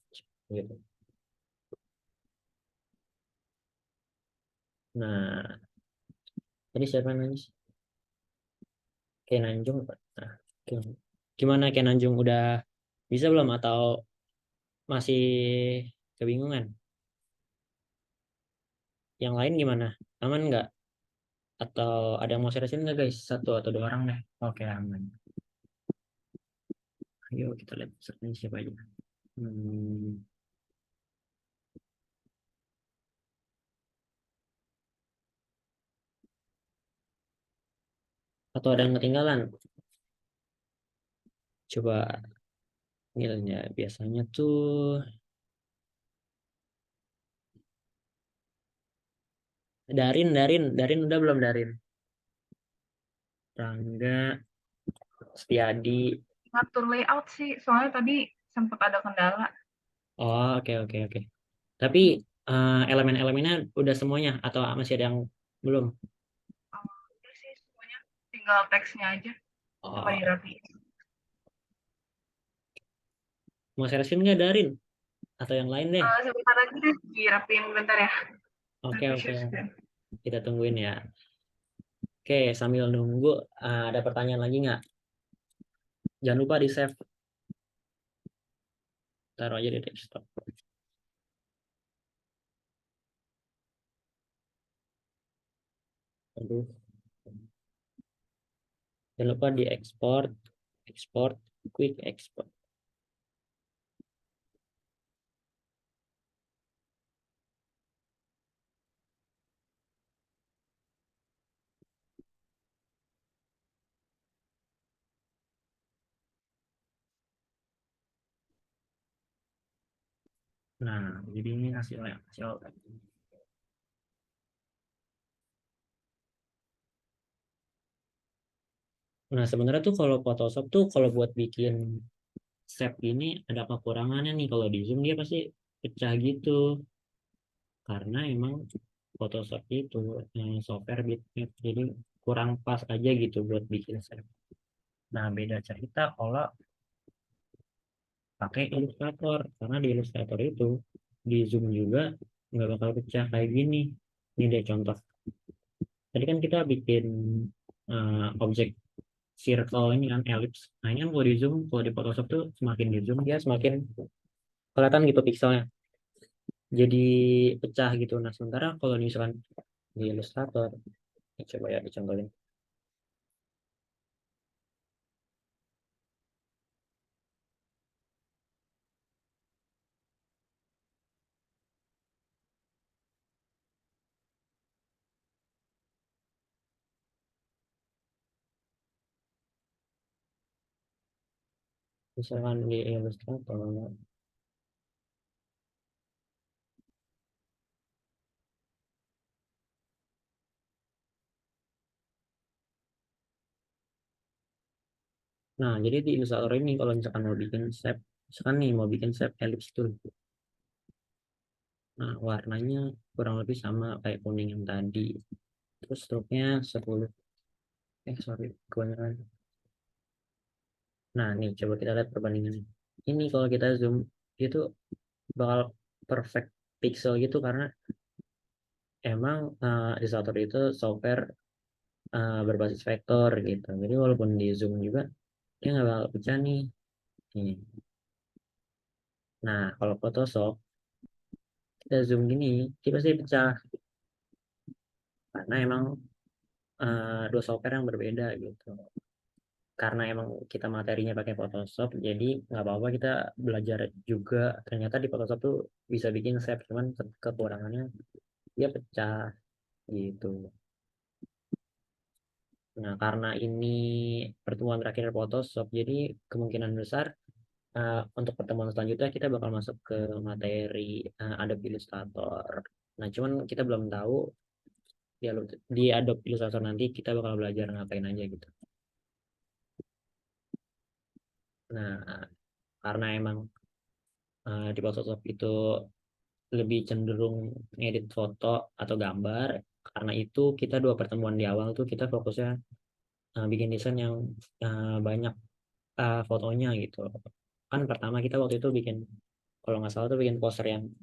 gitu. Nah, tadi siapa nanya? Kayak Nanjung apa? Nah, oke. Gimana Ken Anjung, udah bisa belum atau masih kebingungan? Yang lain gimana? Aman nggak? Atau ada yang mau sharing nggak guys? Satu atau dua orang deh. Oke, aman. Ayo kita lihat pesertanya siapa aja. Hmm, atau ada yang ketinggalan? Coba nilainya biasanya tuh Darin udah belum Darin? Rangga, Setiadi. Ngatur layout sih, soalnya tadi sempat ada kendala. Oh, oke oke oke. Tapi elemen-elemennya udah semuanya atau masih ada yang belum? Udah sih semuanya, tinggal teksnya aja sama Oh, dirapiin. mau sharing nggak Darin? Atau yang lain deh? Sebentar lagi deh, dirapiin bentar ya. Oke Tapi oke, share screen. kita tungguin ya. Oke, sambil nunggu, ada pertanyaan lagi nggak? Jangan lupa di save, taruh aja di desktop. Aduh, jangan lupa di export, export, quick export. Nah, jadi ini hasilnya. Hasil. Nah, sebenarnya tuh kalau Photoshop tuh kalau buat bikin shape ini ada kekurangannya nih. Kalau di Zoom dia pasti pecah gitu. Karena emang Photoshop itu software bitmap. Jadi kurang pas aja gitu buat bikin shape. Nah, beda cerita kalau pakai Illustrator. Karena di Illustrator itu di Zoom juga nggak bakal pecah kayak gini. Ini deh contoh. Tadi kan kita bikin objek circle ini kan ellipse. Nah ini kan kalau di zoom, kalau di Photoshop tuh semakin di zoom dia semakin kelihatan gitu pixelnya. Jadi pecah gitu. Nah sementara kalau misalkan di Illustrator, ini coba ya dicontohin. Misalkan di Illustrator, nah jadi di Illustrator ini kalau misalkan mau bikin shape, misalkan nih mau bikin shape ellipse tuh, nah warnanya kurang lebih sama kayak kuning yang tadi. Terus stroke-nya 10, sorry, kebanyakan. Nah nih coba kita lihat perbandingannya. Ini kalau kita zoom, itu bakal perfect pixel gitu karena emang Illustrator itu software berbasis vektor gitu. Jadi walaupun di zoom juga dia nggak bakal pecah nih. Nih. Nah kalau Photoshop kita zoom gini, dia pasti pecah karena emang dua software yang berbeda gitu. Karena emang kita materinya pakai Photoshop, jadi nggak apa-apa kita belajar juga. Ternyata di Photoshop tuh bisa bikin shape, cuman kekurangannya dia pecah gitu. Nah, karena ini pertemuan terakhir Photoshop, jadi kemungkinan besar untuk pertemuan selanjutnya kita bakal masuk ke materi Adobe Illustrator. Nah, cuman kita belum tahu di Adobe Illustrator nanti kita bakal belajar ngapain aja gitu. Nah, karena emang di Photoshop itu lebih cenderung ngedit foto atau gambar, karena itu kita dua pertemuan di awal tuh kita fokusnya bikin desain yang banyak fotonya gitu. Kan pertama kita waktu itu bikin, kalau nggak salah tuh bikin poster yang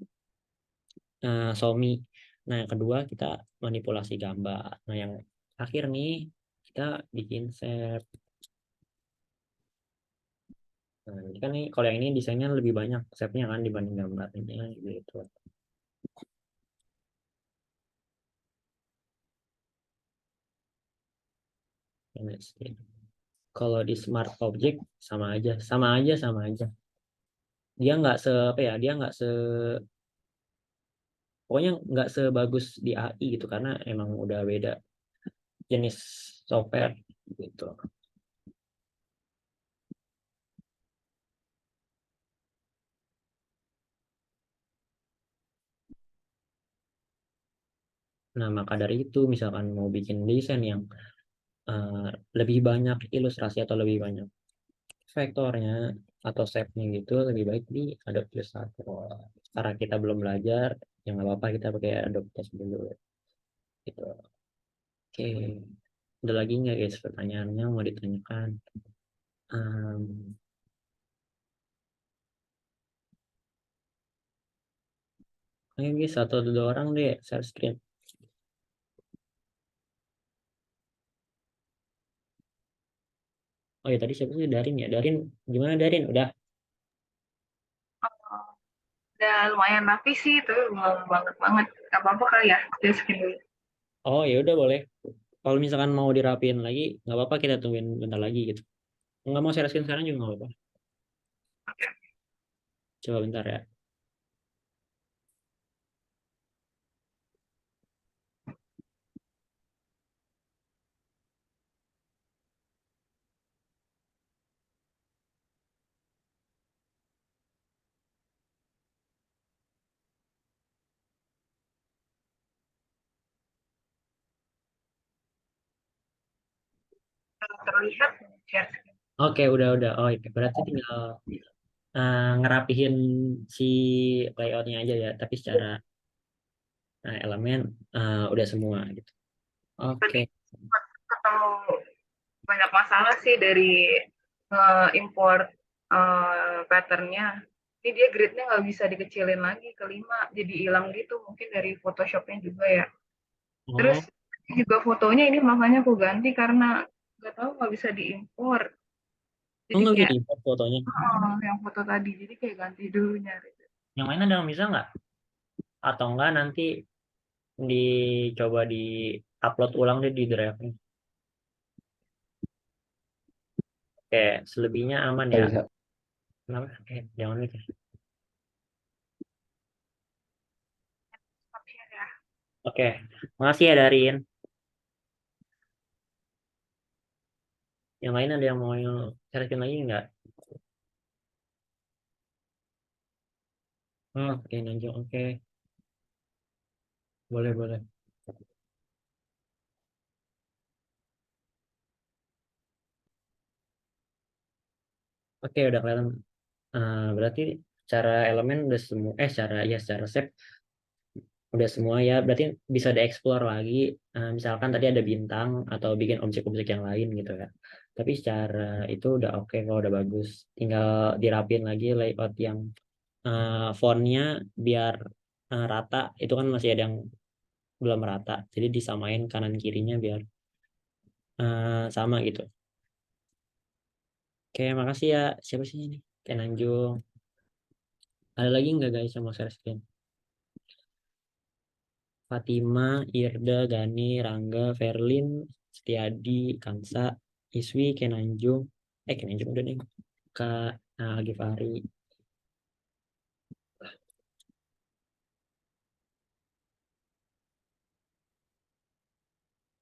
Xiaomi. Nah yang kedua kita manipulasi gambar. Nah yang akhir nih kita bikin set. Nah, jadi kan nih kalau yang ini desainnya lebih banyak stepnya kan dibanding gambar ini gitu. Kalau di smart object sama aja, sama aja, sama aja. Dia nggak se apa ya, dia nggak se pokoknya nggak sebagus di AI gitu karena emang udah beda jenis software gitu. Nah, maka dari itu misalkan mau bikin desain yang eh, lebih banyak ilustrasi atau lebih banyak vektornya atau shape-nya gitu lebih baik di Adobe Illustrator. Karena kita belum belajar, ya nggak apa-apa kita pakai Adobe Flash dulu gitu. Oke, ada lagi nggak guys pertanyaannya mau ditanyakan? Um, Ayo guys, satu atau dua orang deh share screen. Oh ya tadi siapa sih Darin ya? Darin gimana Darin? Udah? Udah lumayan rapi sih, tapi belum banget banget. Gak apa-apa kali ya, jadi skin dulu. Oh ya udah boleh. Kalau misalkan mau dirapiin lagi, nggak apa-apa kita tungguin bentar lagi gitu. Nggak mau share screen sekarang juga nggak apa-apa. Oke, Coba bentar ya. kalau terlihat share screen. Oke udah. Oh iya. Berarti tinggal ngerapihin si layoutnya aja ya. Tapi secara elemen udah semua gitu. Oke. Tadi ketemu banyak masalah sih dari import patternnya. Ini dia grid-nya nggak bisa dikecilin lagi ke 5, jadi hilang gitu mungkin dari Photoshop-nya juga ya. Terus Oh, juga fotonya ini makanya aku ganti karena nggak tahu nggak bisa diimpor. oh Jadi nggak bisa kayak di-import fotonya. yang foto tadi, jadi kayak ganti dulu nyari. Yang lain ada yang bisa nggak? Atau enggak nanti dicoba di upload ulang deh di drive-nya. Oke, selebihnya aman Nggak ya. bisa. Kenapa? Jangan mikir. Stop share ya. Oke, makasih ya Darin. Yang lain ada yang mau sharing lagi nggak? Oh, oke, lanjut. Oke, boleh. Oke, udah kelihatan. Berarti cara elemen udah semua. Secara shape udah semua ya. Berarti bisa dieksplor lagi. Misalkan tadi ada bintang atau bikin objek-objek yang lain gitu ya. Tapi secara itu udah oke kok, udah bagus. Tinggal dirapin lagi layout yang fontnya biar rata. Itu kan masih ada yang belum rata. Jadi disamain kanan kirinya biar sama gitu. Oke, makasih ya. Siapa sih ini? Kenanjung. Ada lagi nggak guys yang mau share screen? Fatima, Irda, Gani, Rangga, Verlin, Setiadi, Kansa, Iswi, Kenanjung. Kenanjung udah nih. Kak Gifari.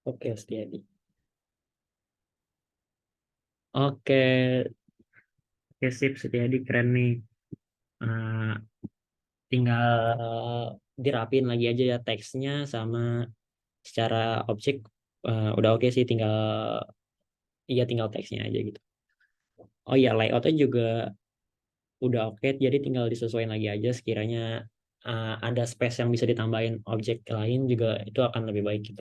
Oke, Setiadi. Oke, oke sip. Setiadi keren nih. Eh, Tinggal dirapin lagi aja ya teksnya sama secara objek udah oke sih tinggal teksnya aja gitu. Oh iya layoutnya juga udah oke jadi tinggal disesuaikan lagi aja sekiranya ada space yang bisa ditambahin objek lain juga itu akan lebih baik gitu.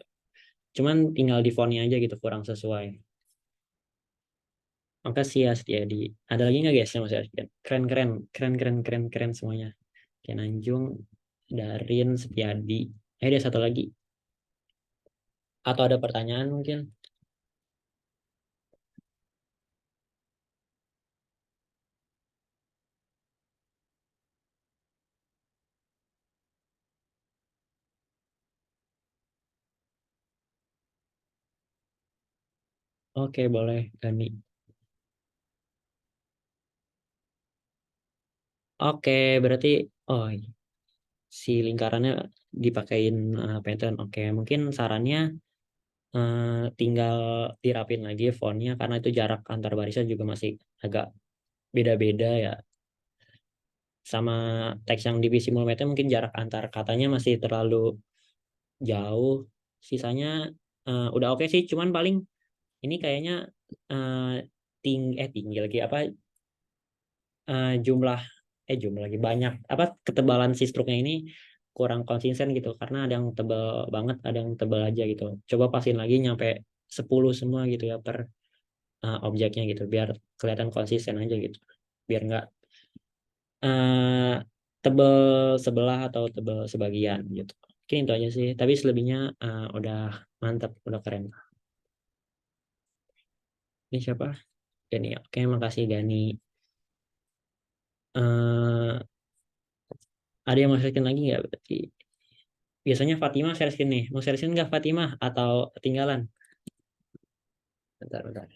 Cuman tinggal di fontnya aja gitu kurang sesuai. Makasih ya Setiadi. Ada lagi nggak guys yang masih ada? Keren semuanya. Kenanjung, Darin, Setiadi. Ada satu lagi. Atau ada pertanyaan mungkin? Oke, boleh, Gani. Oke, berarti oh si lingkarannya dipakein pattern. Oke, mungkin sarannya tinggal dirapin lagi fontnya karena itu jarak antar barisan juga masih agak beda-beda ya. Sama teks yang di visi multimedia mungkin jarak antar katanya masih terlalu jauh. Sisanya udah oke sih, cuman paling ini kayaknya eh, tinggi lagi apa jumlah jumlah lagi banyak apa ketebalan si struknya ini kurang konsisten gitu karena ada yang tebal banget ada yang tebal aja gitu. Coba pasin lagi nyampe 10 semua gitu ya per objeknya gitu biar kelihatan konsisten aja gitu. Biar nggak eh, tebal sebelah atau tebal sebagian gitu. Mungkin itu aja sih. Tapi selebihnya udah mantap, udah keren. Ini siapa? Gani. Oke, makasih Gani. eh ada yang mau sharing lagi nggak? Berarti biasanya Fatimah share screen nih. Mau share screen nggak Fatimah atau ketinggalan? Bentar, bentar.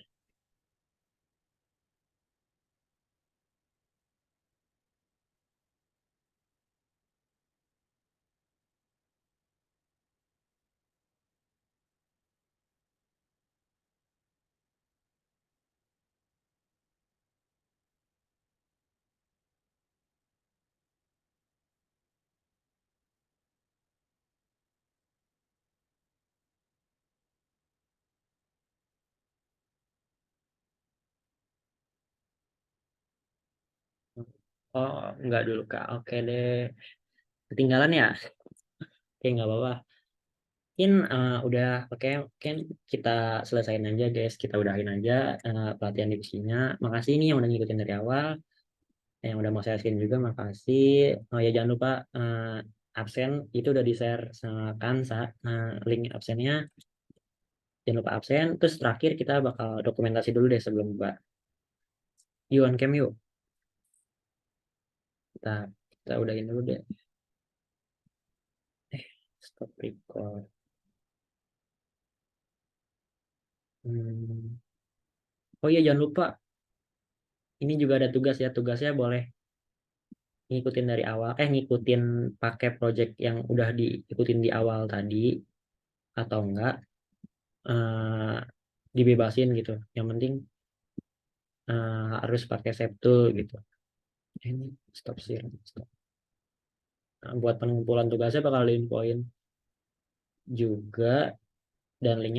Oh, nggak dulu Kak. Oke deh. Ketinggalan ya? Oke, nggak apa-apa. Mungkin udah oke, mungkin kita selesain aja guys. Kita udahin aja pelatihan divisinya. Makasih nih yang udah ngikutin dari awal. Yang udah mau saya share juga makasih. Oh ya jangan lupa absen itu udah di-share sama Kansa link absennya. Jangan lupa absen. Terus terakhir kita bakal dokumentasi dulu deh sebelum buka. You on cam yuk. Kita kita udahin dulu deh. Stop record. Hmm. Oh iya jangan lupa. Ini juga ada tugas ya. Tugasnya boleh ngikutin dari awal. Ngikutin pakai project yang udah diikutin di awal tadi atau enggak eh, dibebasin gitu. Yang penting harus pakai save tool gitu. Ini stop sih. Stop. Nah, buat pengumpulan tugasnya bakal diinfoin juga dan linknya